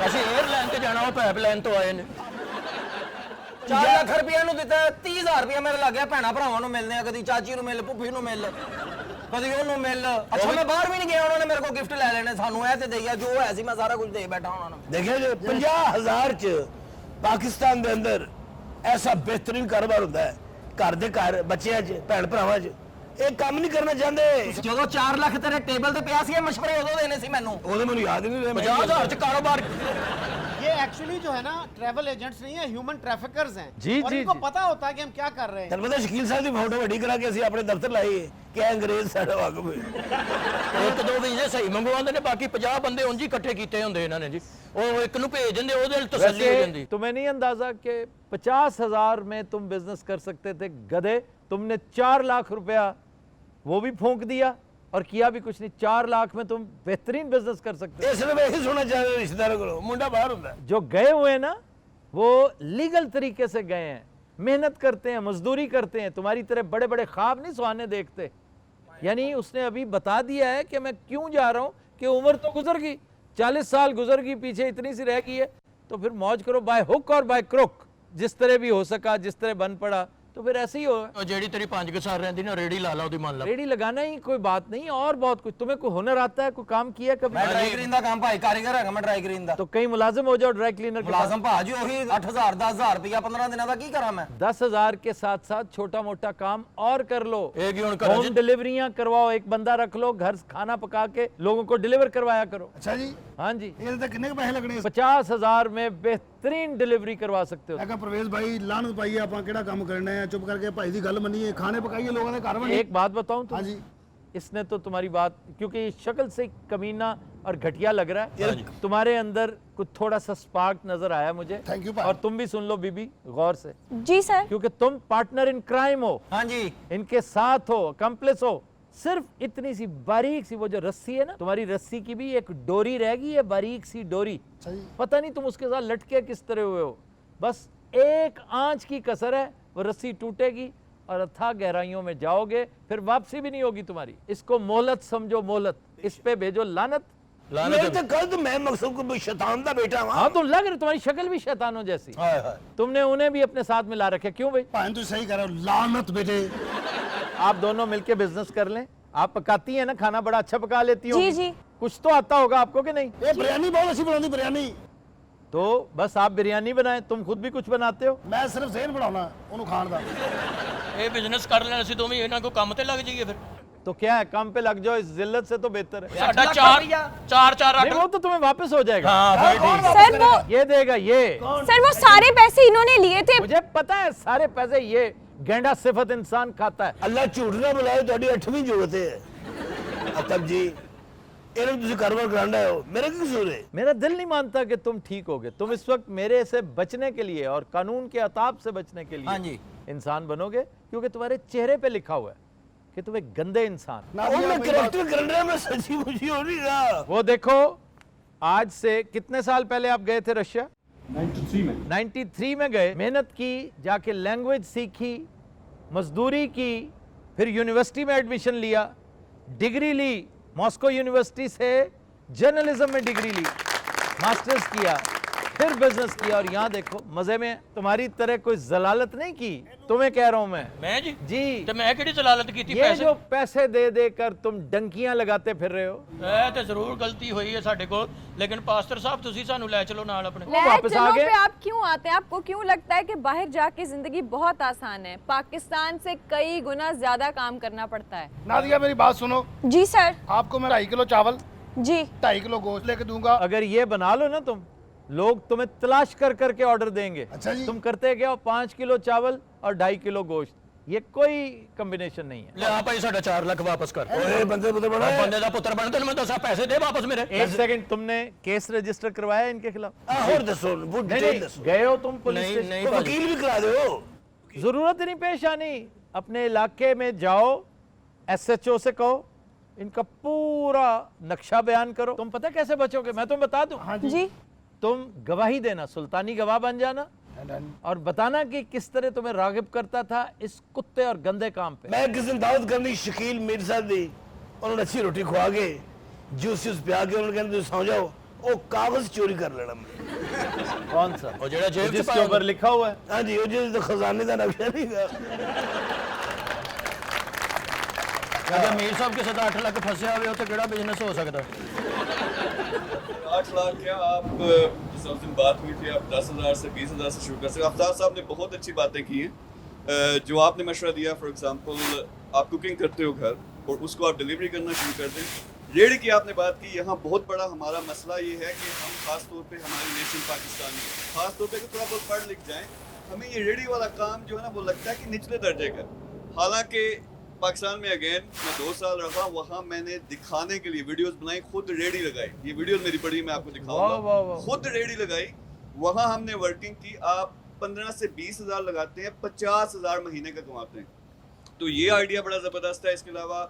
D: ਅਸੀਂ 에ਅਰਲਾਈਨ ਤੇ ਜਾਣਾ, ਉਹ ਪਾਈਪਲਾਈਨ ਤੋਂ ਆਏ ਨੇ। 4 ਲੱਖ ਰੁਪਏ ਨੂੰ ਦਿੱਤਾ, 30,000 ਰੁਪਏ ਮੇਰੇ ਲੱਗ ਗਿਆ ਭੈਣਾ ਭਰਾਵਾਂ ਨੂੰ ਮਿਲਨੇ ਆ, ਕਦੀ ਚਾਚੀ ਨੂੰ ਮਿਲ, ਭੁੱਫੀ ਨੂੰ ਮਿਲ, ਕਦੀ ਉਹਨੂੰ ਮਿਲ। ਅੱਛਾ ਮੈਂ ਬਾਹਰ ਵੀ ਨਹੀਂ ਗਿਆ, ਉਹਨਾਂ ਨੇ ਮੇਰੇ ਕੋਲ ਗਿਫਟ ਲੈ ਲੈਣੇ, ਸਾਨੂੰ ਇਹ ਤੇ ਦੇਈਆ, ਜੋ ਹੋਇਆ ਸੀ ਮੈਂ ਸਾਰਾ ਕੁਝ ਦੇ ਬੈਠਾ ਉਹਨਾਂ ਨੂੰ।
C: ਦੇਖਿਆ ਜੀ 50,000 ਚ ਪਾਕਿਸਤਾਨ ਦੇ ਅੰਦਰ ਐਸਾ ਬਿਹਤਰੀਨ ਕਾਰੋਬਾਰ ਹੁੰਦਾ ਹੈ, ਘਰ ਦੇ ਘਰ ਬੱਚਿਆਂ ਚ ਭੈਣ ਭਰਾਵਾਂ ਚ ਇਹ ਕੰਮ ਨਹੀਂ ਕਰਨਾ ਚਾਹੁੰਦੇ।
D: ਜਦੋਂ 4 ਲੱਖ ਤੇਰੇ ਟੇਬਲ ਤੇ ਪਿਆ ਸੀ, ਇਹ ਮਸ਼ਵਰੇ ਉਦੋਂ ਦੇਣੇ ਸੀ ਮੈਨੂੰ।
C: ਉਹਦੇ ਮੈਨੂੰ ਯਾਦ ਹੀ ਨਹੀਂ ਰਿਹਾ।
D: 50,000 ਚ ਕਾਰੋਬਾਰ।
F: ये एक्चुअली जो है ना ट्रैवल एजेंट्स नहीं है, ह्यूमन ट्रैफिकर्स हैं।
A: जी,
F: और
A: जी,
F: इनको
A: जी।
F: पता होता है कि हम क्या कर रहे हैं।
C: ਤੈਨੂੰ ਪਤਾ ਸ਼ਕੀਲ ਸਾਹਿਬ ਦੀ ਫੋਟੋ ਵੱਡੀ ਕਰਾ ਕੇ ਅਸੀਂ ਆਪਣੇ ਦਫ਼ਤਰ ਲਾਈ ਕਿ ਇਹ ਅੰਗਰੇਜ਼ ਸਾਡਾ ਵਾਕਫ ਹੋਏ।
G: ਇੱਕ ਦੋ ਵੀਜ਼ੇ ਸਹੀ ਮੰਗਵਾਉਂਦੇ ਨੇ, ਬਾਕੀ 50 ਬੰਦੇ ਉਂਝ ਹੀ ਇਕੱਠੇ ਕੀਤੇ ਹੁੰਦੇ ਇਹਨਾਂ ਨੇ ਜੀ। ਉਹ ਇੱਕ ਨੂੰ ਭੇਜ ਦਿੰਦੇ, ਉਹਦੇ ਨਾਲ ਤਸੱਲੀ ਹੋ ਜਾਂਦੀ।
A: वैसे तुम्हें नहीं अंदाजा कि 50,000 में तुम बिजनेस कर सकते थे गधे। तुमने 4 लाख रुपया वो भी फूंक दिया और किया भी कुछ नहीं। 4 लाख में तुम बेहतरीन बिजनेस कर सकते हो।
C: ਇਹ ਸਿਰਫ ਇਹੀ ਸੁਣਨਾ ਚਾਹੁੰਦੇ ਰਿਸ਼ਤੇਦਾਰਾਂ ਕੋਲੋਂ, ਮੁੰਡਾ ਬਾਹਰ ਹੁੰਦਾ ਹੈ।
A: जो गए हुए हैं ना वो लीगल तरीके से गए हैं, मेहनत करते हैं, मजदूरी करते हैं, तुम्हारी तरह बड़े बड़े ख्वाब नहीं सुहाने देखते। यानी उसने अभी बता दिया है कि मैं क्यों जा रहा हूं, कि उम्र तो गुजर गई, 40 साल गुजर गई, पीछे इतनी सी रह गई है, तो फिर मौज करो बाय हुक और बाय क्रुक। जिस तरह भी हो सका, जिस तरह बन पड़ा, तो फिर ऐसे ही होगा।
G: ਉਹ ਜਿਹੜੀ ਤੇਰੀ 5 ਸਾਲ ਰਹਿੰਦੀ ਨਾ, ਰੇੜੀ ਲਾ ਲਾ ਉਹਦੀ ਮੰਨ ਲਾ।
A: रेडी लगाना ही कोई बात नहीं, और बहुत कुछ। तुम्हें कोई हुनर आता है, कोई काम किया कभी?
D: ਮੈਂ ਡਰਾਈ ਕਲੀਨ ਦਾ ਕੰਮ ਭਾਈ ਕਾਰੀਗਰ ਹੈਗਾ, ਮੈਂ ਡਰਾਈ ਕਲੀਨ ਦਾ।
A: तो कहीं मुलाजिम हो जाओ ड्राई क्लीनर के पास।
D: ਮੁਲਾਜ਼ਮ ਭਾਜੀ ਉਹੀ 8,000 10,000 ਰੁਪਇਆ 15 ਦਿਨਾਂ ਦਾ ਕੀ ਕਰਾਂ ਮੈਂ।
A: 10,000 के साथ साथ छोटा मोटा काम और कर लो।
G: ਇਹ ਕੀ ਹੁਣ ਕਰਾਂ
A: होम
G: ਜੀ?
A: डिलीवरियां करवाओ, एक बंदा रख लो, घर से खाना पका के लोगों को डिलीवर करवाया करो।
B: ਅੱਛਾ ਜੀ,
A: हाँ जी,
B: ਇਹਦੇ ਤੇ ਕਿੰਨੇ ਕੁ ਪੈਸੇ ਲੱਗਣੇ?
A: 50,000 में बेहतरीन डिलीवरी करवा सकते हो।
B: ਮੈਂ ਕਿਹਾ ਪ੍ਰਵੇਸ਼ ਭਾਈ ਲਾਹਨਤ ਪਾਈਏ, ਆਪਾਂ ਕਿਹੜਾ ਕੰਮ ਕਰਨਾ ਹੈ, ਚੁੱਪ ਕਰਕੇ ਭਾਈ ਦੀ ਗੱਲ ਮੰਨੀਏ, ਖਾਣੇ ਪਕਾਈਏ, ਲੋਕਾਂ ਦੇ ਘਰ ਬਣੇ।
A: एक बात बताऊं
B: हाँ
A: तुम,
B: जी।
A: इसने तो तुम्हारी बात, क्योंकि शक्ल से कमीना और घटिया लग रहा है, तुम्हारे अंदर कुछ थोड़ा सा स्पार्क नजर आया मुझे।
B: Thank you, भाई।
A: और तुम भी सुन लो बीबी गौर से,
H: जी सर।
A: क्योंकि तुम पार्टनर इन क्राइम हो,
D: ਹਾਂਜੀ
A: इनके साथ हो, कंप्लेस हो। सिर्फ इतनी सी बारीक सी वो जो रस्सी है ना, तुम्हारी रस्सी की भी एक डोरी रह गई है, बारीक सी डोरी।
B: ਅੱਛਾ ਜੀ।
A: पता नहीं तुम उसके साथ लटके किस तरह हुए हो। बस एक आंच की कसर है, वो रस्सी टूटेगी और अथाह गहराइयों में जाओगे, फिर वापसी भी नहीं होगी तुम्हारी। इसको मोहलत समझो, मोहलत। इस पे भेजो लानत।
C: मैं तो कल तो मैं मकसद को शैतान का बेटा हूं।
A: हाँ, तो लग रही तुम्हारी शक्ल भी शैतानों जैसी।
C: हाय हाय
A: तुमने उन्हें भी अपने साथ मिला रखे, क्यों भाई?
B: ਭਾਂ ਤੁਸੀਂ ਸਹੀ ਕਰ ਰਹੇ ਹੋ, ਲਾਹਨਤ बेटे।
A: आप दोनों मिलके बिजनेस कर लें। आप पकाती हैं ना खाना, बड़ा अच्छा पका लेती हो।
H: जी, जी।
A: कुछ तो आता होगा आपको कि नहीं?
B: ਇਹ ਬਿਰਿਆਨੀ ਬਹੁਤ ਅੱਛੀ ਬਣਾਉਂਦੀ ਬਿਰਿਆਨੀ।
A: तो बस आप बिरयानी बनाएं, तुम खुद भी कुछ बनाते हो।
B: ਮੈਂ ਸਿਰਫ ਜ਼ਹਿਨ ਬਣਾਉਣਾ ਉਹਨੂੰ ਖਾਣ ਦਾ।
G: ਇਹ ਬਿਜ਼ਨਸ ਕਰ ਲੈਣਾ ਸੀ ਦੋਵੇਂ, ਇਹਨਾਂ ਕੋ ਕੰਮ ਤੇ ਲੱਗ ਜਾਈਏ ਫਿਰ।
A: तो क्या है, काम पे लग जाओ, इस जिल्लत से तो बेहतर है।
G: ਸਾਡਾ
D: ਲੱਖ
G: 4
D: ਰੁਪਈਆ।
G: 4
A: नहीं, वो तो तुम्हें वापस हो जाएगा।
G: हाँ फिर ठीक।
H: सर वो
A: ये देगा ये।
H: सर वो सारे पैसे इन्होंने लिए थे।
A: मुझे पता है सारे पैसे ये गेंडा सिफत इंसान खाता है।
C: अल्लाह झूठ ना बुलाए, ਤੁਹਾਡੀ 8ਵੀं ਜੁਰਤ है। अतब जी ਇਹਨਾਂ ਤੁਸੀਂ ਕਾਰੋਬਾਰ ਕਰਾਂਦਾ ਹੋ, ਮੇਰਾ ਕੀ ਕਸੂਰ है?
A: मेरा दिल नहीं मानता कि तुम ठीक होगे। तुम इस वक्त मेरे से बचने के लिए और कानून के अताब से बचने के
D: हाँ
A: लिए
D: जी।
A: इंसान बनोगे, क्योंकि तुम्हारे चेहरे पे लिखा हुआ है कि तुम एक गंदे इंसान।
B: ਨਾ
C: ਉਹ
B: ਜੀ,
C: ਮੈਂ
B: ਆਪਣੀ
C: ਕਰੈਕਟਰ ਕਰਨ ਰਿਹਾ, मैं सच्ची मुझी हो नहीं रहा।
A: वो देखो, आज से कितने साल पहले आप गए थे रशिया? 93 में गए, मेहनत की, जाके लैंग्वेज सीखी, मजदूरी की, फिर यूनिवर्सिटी में एडमिशन लिया, डिग्री ली, मॉस्को यूनिवर्सिटी से जर्नलिज्म में डिग्री ली, मास्टर्स किया, फिर बिजनेस किया और यहाँ देखो मजे में है। तुम्हारी तरह कोई जलालत नहीं की, तुम्हें कह रहा हूँ मैं
G: जी
A: जी।
G: तो मैं किहड़ी जलालत की
A: ये जो पैसे दे दे कर तुम डंकियां लगाते फिर रहे हो,
G: ਇਹ ਤੇ ਜ਼ਰੂਰ ਗਲਤੀ ਹੋਈ ਹੈ ਸਾਡੇ ਕੋਲ, ਲੇਕਿन ਪਾਸਟਰ ਸਾਹਿਬ ਤੁਸੀਂ ਸਾਨੂੰ ਲੈ ਚਲੋ ਨਾਲ ਆਪਣੇ।
H: ले
A: वापस आ
H: चलो
A: गए?
H: पे आप क्यों आते हैं? आपको क्यों लगता है कि बाहर जाके जिंदगी बहुत आसान है? पाकिस्तान से कई गुना ज्यादा काम करना पड़ता है।
B: नादिया मेरी बात सुनो,
H: जी सर।
B: आपको मैं 2.5 किलो चावल,
H: जी
B: 2.5 किलो गोश्त लेके दूंगा।
A: अगर ये बना लो ना तुम, लोग तुम्हें तलाश कर करके ऑर्डर देंगे।
B: अच्छा जी।
A: तुम करते क्या हो, 5 किलो चावल और 2.5 किलो गोश्त, ये कोई कॉम्बिनेशन नहीं है।
G: ਲੈ ਆ ਭਾਈ ਸਾਡਾ 4 ਲੱਖ ਵਾਪਸ ਕਰ।
C: ਓਏ ਬੰਦੇ ਬੁੱਧੇ ਬੜਾ
G: ਬੰਦੇ ਦਾ ਪੁੱਤਰ ਬਣ ਤੈਨੂੰ ਮੈਂ ਦੱਸਾਂ, ਪੈਸੇ ਦੇ ਵਾਪਸ ਮੇਰੇ।
A: एक सेकंड, तुमने केस रजिस्टर करवाया इनके खिलाफ?
C: ਹੋਰ ਦੱਸੋ वो
A: नहीं
C: डिटेल
A: नहीं,
C: ਦੱਸੋ।
A: गए हो तुम पुलिस
G: नहीं,
A: स्टेशन?
G: नहीं।
C: वो वकील भी करा दो।
A: जरूरत ही नहीं पेश आनी, अपने इलाके में जाओ, SHO से कहो इनका पूरा नक्शा बयान करो। तुम पता कैसे बचोगे, मैं तुम्हें बता दूं।
B: हाँ
H: जी
A: तुम गवाही देना, सुल्तानी गवाह बन जाना और बताना कि किस तरह तुम्हें रागिब करता था इस कुत्ते और गंदे काम पे।
C: मैं किस दिन दावत करनी शकील मीर साहब दी, उन्होंने अच्छी रोटी खुआ के जूस पिया के उन्होंने कहना तुम सौ जाओ, वो कागज चोरी कर लेना मैं।
A: कौन सा?
G: ਉਹ ਜਿਹੜਾ ਜੇਬ ਚ
A: जिसके ऊपर लिखा हुआ है?
C: हाँ जी, वो जो खजाने का नक्शा नहीं था।
G: ਅਗਰ ਮੀਰ ਸਾਹਿਬ ਕਿਸੇ ਦਾ 8 ਲੱਖ ਫਸਿਆ ਹੋਵੇ ਉੱਥੇ ਕਿਹੜਾ ਬਿਜ਼ਨਸ ਹੋ ਸਕਦਾ?
J: 8 लाख क्या आप जिस उस दिन बात हुई थी, आप 10,000 से 20,000 से शुरू कर सकते हैं। अफ्ताब साहब ने बहुत अच्छी बातें की हैं। जो आपने मशवरा दिया, फॉर एग्जांपल आप कुकिंग करते हो घर और उसको आप डिलीवरी करना शुरू कर दें। रेडी की आपने बात की, यहाँ बहुत बड़ा हमारा मसला ये है कि हम खास तौर पे हमारी नेशन पाकिस्तान में खास तौर पे कि थोड़ा बहुत पढ़ लिख जाएं, हमें ये रेडी वाला काम जो है ना वो लगता है कि निचले दर्जे का। हालांकि पाकिस्तान में अगेन मैं 2 साल रहा, वहाँ मैंने दिखाने के लिए वीडियोस बनाई, खुद रेडी लगाई। ये वीडियोस मेरी पड़ी, मैं आपको
A: वाह, वाह,
J: दिखाऊंगा।
A: वाह।
J: खुद रेडी लगाई, वहाँ हमने वर्किंग की। आप 15 से 20,000 लगाते हैं, 50,000 महीने का कमाते हैं। तो ये आइडिया बड़ा ज़बरदस्त है। इसके अलावा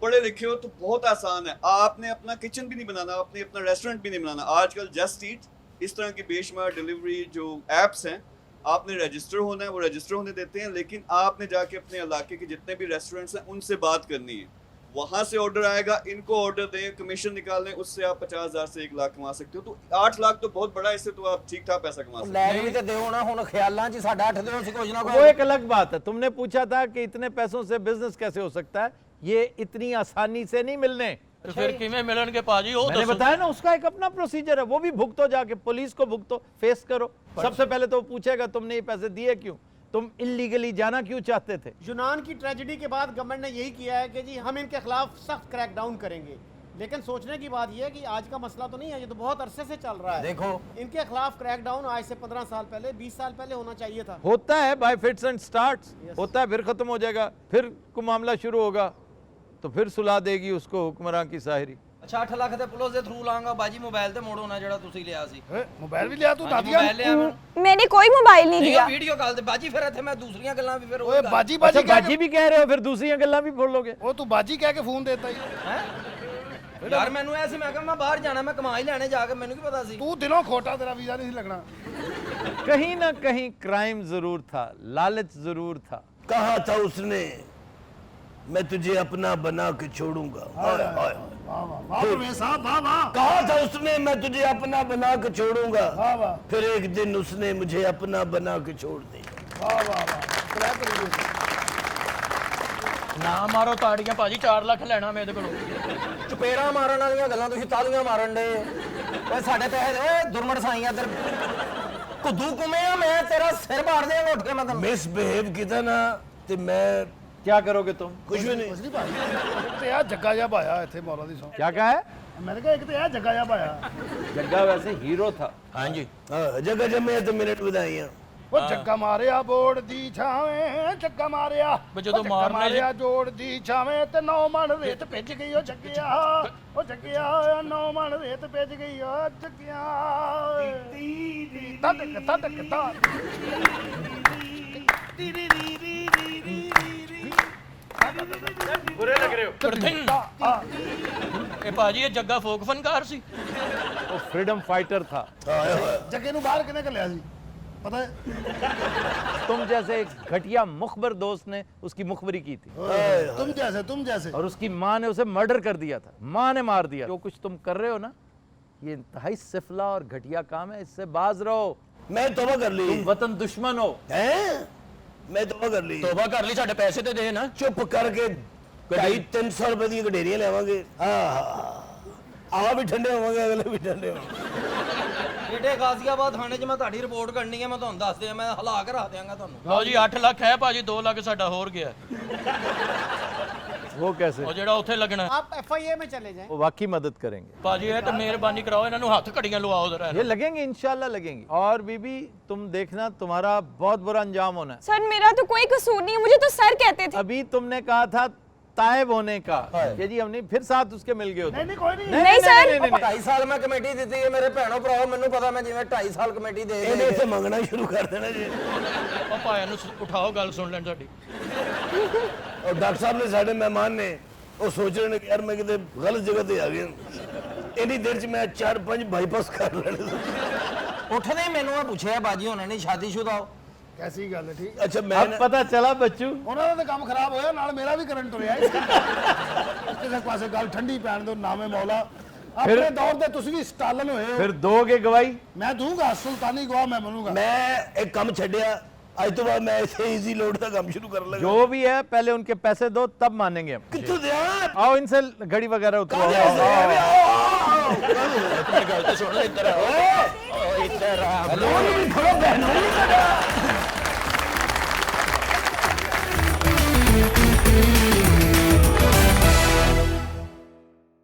J: पढ़े लिखे हो तो बहुत आसान है, आपने अपना किचन भी नहीं बनाना, आपने अपना रेस्टोरेंट भी नहीं बनाना। आजकल जस्ट ईट, इस तरह की बेशुमार डिलीवरी जो एप्स हैं, आपने रजिस्टर होना है, वो रजिस्टर होने देते हैं, लेकिन आपने जाके अपने इलाके के जितने भी रेस्टोरेंट्स हैं उनसे बात करनी है। वहाँ से ऑर्डर आएगा, इनको ऑर्डर दें, कमीशन निकाल लें, उससे आप 50,000 से 1 लाख कमा सकते हो। तो 8 लाख तो बहुत बड़ा है, इससे तो आप ठीक ठाक पैसा कमा सकते हो।
D: ਲੈ ਵੀ ਤੇ ਦਿਓ ਨਾ, ਹੁਣ ਖਿਆਲਾਂ 'ਚ ਸਾਡਾ 8 ਦਿਓ ਸੀ ਕੁਝ ਨਾ
A: वो एक अलग बात है। तुमने पूछा था कि इतने पैसों से बिजनेस कैसे हो सकता है, ये इतनी आसानी से नहीं मिलने।
G: ਤੇ ਫਿਰ ਕਿਵੇਂ ਮਿਲਣਗੇ ਭਾਜੀ ਉਹ
A: मैंने
G: ਦੱਸੋ।
A: बताया ना, उसका एक अपना प्रोसीजर है, वो भी भुगतो, जाके पुलिस को भुगतो, फेस करो। सबसे पहले तो वो पूछेगा तुमने ये पैसे दिए क्यों, तुम इलीगली जाना क्यों चाहते थे।
F: यूनान की ट्रेजेडी के बाद गवर्नमेंट ने यही किया है कि जी हम इनके खिलाफ सख्त क्रैकडाउन करेंगे। लेकिन सोचने की बात यह है कि आज का मसला तो नहीं है, ये तो बहुत अरसे से चल रहा है।
D: देखो
F: इनके खिलाफ क्रैकडाउन आज से 15 साल पहले, 20 साल पहले होना चाहिए था।
A: होता है बाय फिट्स एंड स्टार्ट्स, होता है, फिर खत्म हो जाएगा, फिर को मामला शुरू होगा तो फिर सुला देगी उसको हुक्मरान की साहिरी।
D: ਅੱਛਾ 8 ਲੱਖ ਦੇ ਪੁਲਿਸ ਦੇ ਥਰੂ ਲਾਂਗਾ ਬਾਜੀ, ਮੋਬਾਈਲ ਤੇ ਮੋੜੋ ਨਾ ਜਿਹੜਾ ਤੁਸੀਂ ਲਿਆ ਸੀ।
B: मोबाइल भी लिया तू नादिया?
D: ਮੋਬਾਈਲ ਲਿਆ ਮੈਂ
H: मैंने कोई मोबाइल नहीं
D: ਠੀਕ
H: लिया।
D: ਹੈ ਵੀਡੀਓ ਕਾਲ ਤੇ ਬਾਜੀ, ਫਿਰ ਇੱਥੇ ਮੈਂ ਦੂਸਰੀਆਂ ਗੱਲਾਂ ਵੀ ਫਿਰ
B: ओए बाजी बाजी
A: अच्छा बाजी भी कह रहे हो, फिर दूसरी गल्ला भी बोलोगे।
B: वो तू बाजी कह के फोन देता ही।
D: ਹੈ ਯਾਰ ਮੈਨੂੰ ਐ ਸੀ, ਮੈਂ ਕਿਹਾ ਮੈਂ ਬਾਹਰ ਜਾਣਾ, ਮੈਂ ਕਮਾ ਹੀ ਲੈਣੇ ਜਾ ਕੇ, ਮੈਨੂੰ ਕੀ ਪਤਾ ਸੀ।
B: तू दिलों खोटा, तेरा वीजा नहीं लगना।
A: कहीं ना कहीं क्राइम जरूर था, लालच जरूर था।
C: कहा था उसने मैं तुझे अपना बना के छोड़ूंगा। हाय हाय।
B: वाह वाह वाह परवेज साहब, वाह वाह
C: कहा था उसने मैं तुझे अपना बना के छोड़ूंगा,
B: वाह वाह
C: फिर एक दिन उसने मुझे अपना बना के छोड़ दिया।
B: वाह वाह वाह। क्रैक करेंगे।
G: ਨਾ ਮਾਰੋ ਤਾੜੀਆਂ ਭਾਜੀ, 4 ਲੱਖ ਲੈਣਾ ਮੇਰੇ ਕੋਲੋਂ।
D: ਚਪੇੜਾ ਮਾਰਨ ਵਾਲੀਆਂ ਗੱਲਾਂ ਤੁਸੀਂ ਤਾਲੀਆਂ ਮਾਰਨ ਦੇ। ਓਏ ਸਾਡੇ ਪੈਸੇ ਓਏ ਦੁਰਮਟ ਸਾਈਆਂ ਤੇ ਕੁੱਦੂ ਕੁਮਿਆ, ਮੈਂ ਤੇਰਾ ਸਿਰ ਪਾੜ ਦੇਵਾਂਗਾ ਉੱਠ ਕੇ ਮੈਂ ਤੈਨੂੰ।
C: मिसबिहेव किया ना ते मैं
A: क्या करोगे तुम?
C: कुछ भी नहीं।
B: ਕੁਛ ਨਹੀਂ ਭਾਈ, ਤੇ ਆ ਜੱਗਾ ਜਿਹਾ ਪਾਇਆ ਇੱਥੇ ਮੌਲਾ ਦੀ ਸੌਂ।
A: क्या कहा है?
B: ਮੈਂ ਕਿਹਾ ਇੱਕ ਤੇ ਆ ਜੱਗਾ ਜਿਹਾ ਪਾਇਆ।
A: जग्गा वैसे हीरो था।
G: हाँ जी।
C: हाँ, जगह जमे तो मिनट बधाइयाँ।
B: ਉਹ ਜੱਗਾ ਮਾਰਿਆ ਬੋੜ ਦੀ ਛਾਵੇਂ, ਜੱਗਾ ਮਾਰਿਆ
G: ਵੀ ਜਦੋਂ
B: ਉਹ ਜੱਗਾ
G: ਮਾਰਨਾ
B: ਮਾਰਿਆ ਜੋੜ ਦੀ ਛਾਵੇਂ ਤੇ 9 ਮਣ ਰੇਤ ਭਿੱਜ ਗਈ ਉਹ ਜੱਗਿਆ, ਉਹ ਜੱਗਿਆ 9 ਮਣ ਰੇਤ ਭਿੱਜ ਗਈ ਉਹ ਜੱਗਿਆ। ਤੱਕ ਤੱਕ ਤੱਕ
A: बुरे लग रहे हो।
G: ਇਹ ਭਾਜੀ ਇਹ ਜੱਗਾ ਫੋਕ ਫਨਕਾਰ ਸੀ।
A: वो फ्रीडम फाइटर था।
B: ਜੱਗੇ ਨੂੰ ਬਾਹਰ ਕਿਨੇ ਘੱਲਿਆ ਸੀ पता है?
A: तुम जैसे एक घटिया मुखबर दोस्त ने उसकी मुखबरी की थी
B: तुम जैसे
A: और उसकी माँ ने उसे मर्डर कर दिया था, माँ ने मार दिया। जो कुछ तुम कर रहे हो ना, ये इंतहाई सिफला और घटिया काम है, इससे बाज रहो।
C: मैं तौबा कर ली।
A: तुम वतन दुश्मन हो।
C: हैं? मैं तौबा कर ली।
G: ਤੋਬਾ ਕਰ ਲਈ, ਸਾਡੇ ਪੈਸੇ ਤੇ ਦੇ ਨਾ।
C: चुप करके 250-300 रुपए दी गडेरियां लेवांगे। आ भी ठंडे होवांगे, अगले भी ठंडे होवांगे।
D: ਬੇਟੇ ਗਾਜ਼ੀਆਬਾਦ ਥਾਣੇ 'ਚ ਮੈਂ ਤੁਹਾਡੀ ਰਿਪੋਰਟ ਕਰਨੀ ਹੈ, ਮੈਂ ਤੁਹਾਨੂੰ ਦੱਸ ਦਿਆਂ, ਮੈਂ ਹਲਾ ਕੇ ਰੱਖ ਦਿਆਂਗਾ ਤੁਹਾਨੂੰ।
G: ਲਓ ਜੀ 8 ਲੱਖ ਹੈ ਭਾਜੀ, 2 ਲੱਖ ਸਾਡਾ ਹੋਰ ਗਿਆ।
A: वो कैसे?
G: ਉਹ ਜਿਹੜਾ ਉੱਥੇ ਲੱਗਣਾ।
F: आप FIA में चले जाएं।
A: वो वाकई मदद करेंगे।
G: ਭਾਜੀ ਇਹ ਤਾਂ ਮਿਹਰਬਾਨੀ ਕਰਾਓ, ਇਹਨਾਂ ਨੂੰ ਹੱਥ ਘੜੀਆਂ ਲਵਾਓ ਜ਼ਰਾ।
A: ये लगेंगे, इंशाल्लाह लगेंगे। और बीबी तुम देखना, तुम्हारा बहुत बुरा अंजाम होना है।
H: सर मेरा तो कोई कसूर नहीं है, मुझे तो सर कहते थे।
A: अभी तुमने कहा था तायब होने का कि जी हमने फिर साथ उसके मिल गए हो।
F: नहीं कोई नहीं।
H: नहीं सर।
D: 2.5 ਸਾਲ ਮੈਂ ਕਮੇਟੀ ਦਿੱਤੀ ਹੈ ਮੇਰੇ ਭੈਣੋ ਭਰਾਓ, ਮੈਨੂੰ ਪਤਾ ਮੈਂ ਜਿਵੇਂ 2.5 ਸਾਲ ਕਮੇਟੀ ਦੇ
C: ਇਹਨੇ ਇੱਥੇ ਮੰਗਣਾ ਸ਼ੁਰੂ ਕਰ ਦੇਣਾ ਜੀ।
G: ਉਹ ਭਾਇਆ ਨੂੰ ਉਠਾਓ, ਗੱਲ ਸੁਣ ਲੈਣ ਸਾਡੀ।
C: और डॉक्टर साहब ने साढ़े मेहमान ने वो सोच रहे ने कि यार मैं कितने गलत जगह ते आ गया। इन्नी देर च मैं 4-5 बाईपास कर लेने।
D: ਉੱਠਦੇ ਹੀ ਮੈਨੂੰ ਇਹ ਪੁੱਛਿਆ ਬਾਜੀ ਹੋਣਾ ਨਹੀਂ ਸ਼ਾਦੀशुदा ਹੋ।
B: कैसी गल है ठीक।
C: अच्छा मैं
A: अब पता चला बच्चू,
B: ਉਹਨਾਂ ਦਾ ਤਾਂ ਕੰਮ ਖਰਾਬ ਹੋਇਆ, ਨਾਲ ਮੇਰਾ ਵੀ ਕਰੰਟ ਤੁਰਿਆ ਇਸ ਕਿਸੇ ਪਾਸੇ ਗੱਲ ਠੰਡੀ ਪੈਣ ਦੋ, ਨਾਮੇ ਮੌਲਾ। ਆਪਣੇ ਦੌਰ ਦੇ ਤੁਸੀਂ ਵੀ ਸਟਾਲਨ ਹੋਏ ਹੋ।
A: फिर दोगे गवाही?
B: ਮੈਂ ਦੂੰਗਾ, ਸੁਲਤਾਨੀ ਗਵਾਹ मैं बनूंगा।
C: मैं एक काम छड्या, आज तो बाद मैं ऐसे इजी लोड का काम शुरू कर लगा।
A: जो भी है पहले उनके पैसे दो, तब मानेंगे हम।
C: कितने दिया?
A: आओ इनसे घड़ी वगैरह उतरवाओ।
G: ਗੱਲ ਤਾਂ ਸੁਣ ਲੈ, ਇੱਧਰ ਆਓ। ਇੱਧਰ ਆ।
C: थोड़ा बहनोई लगा।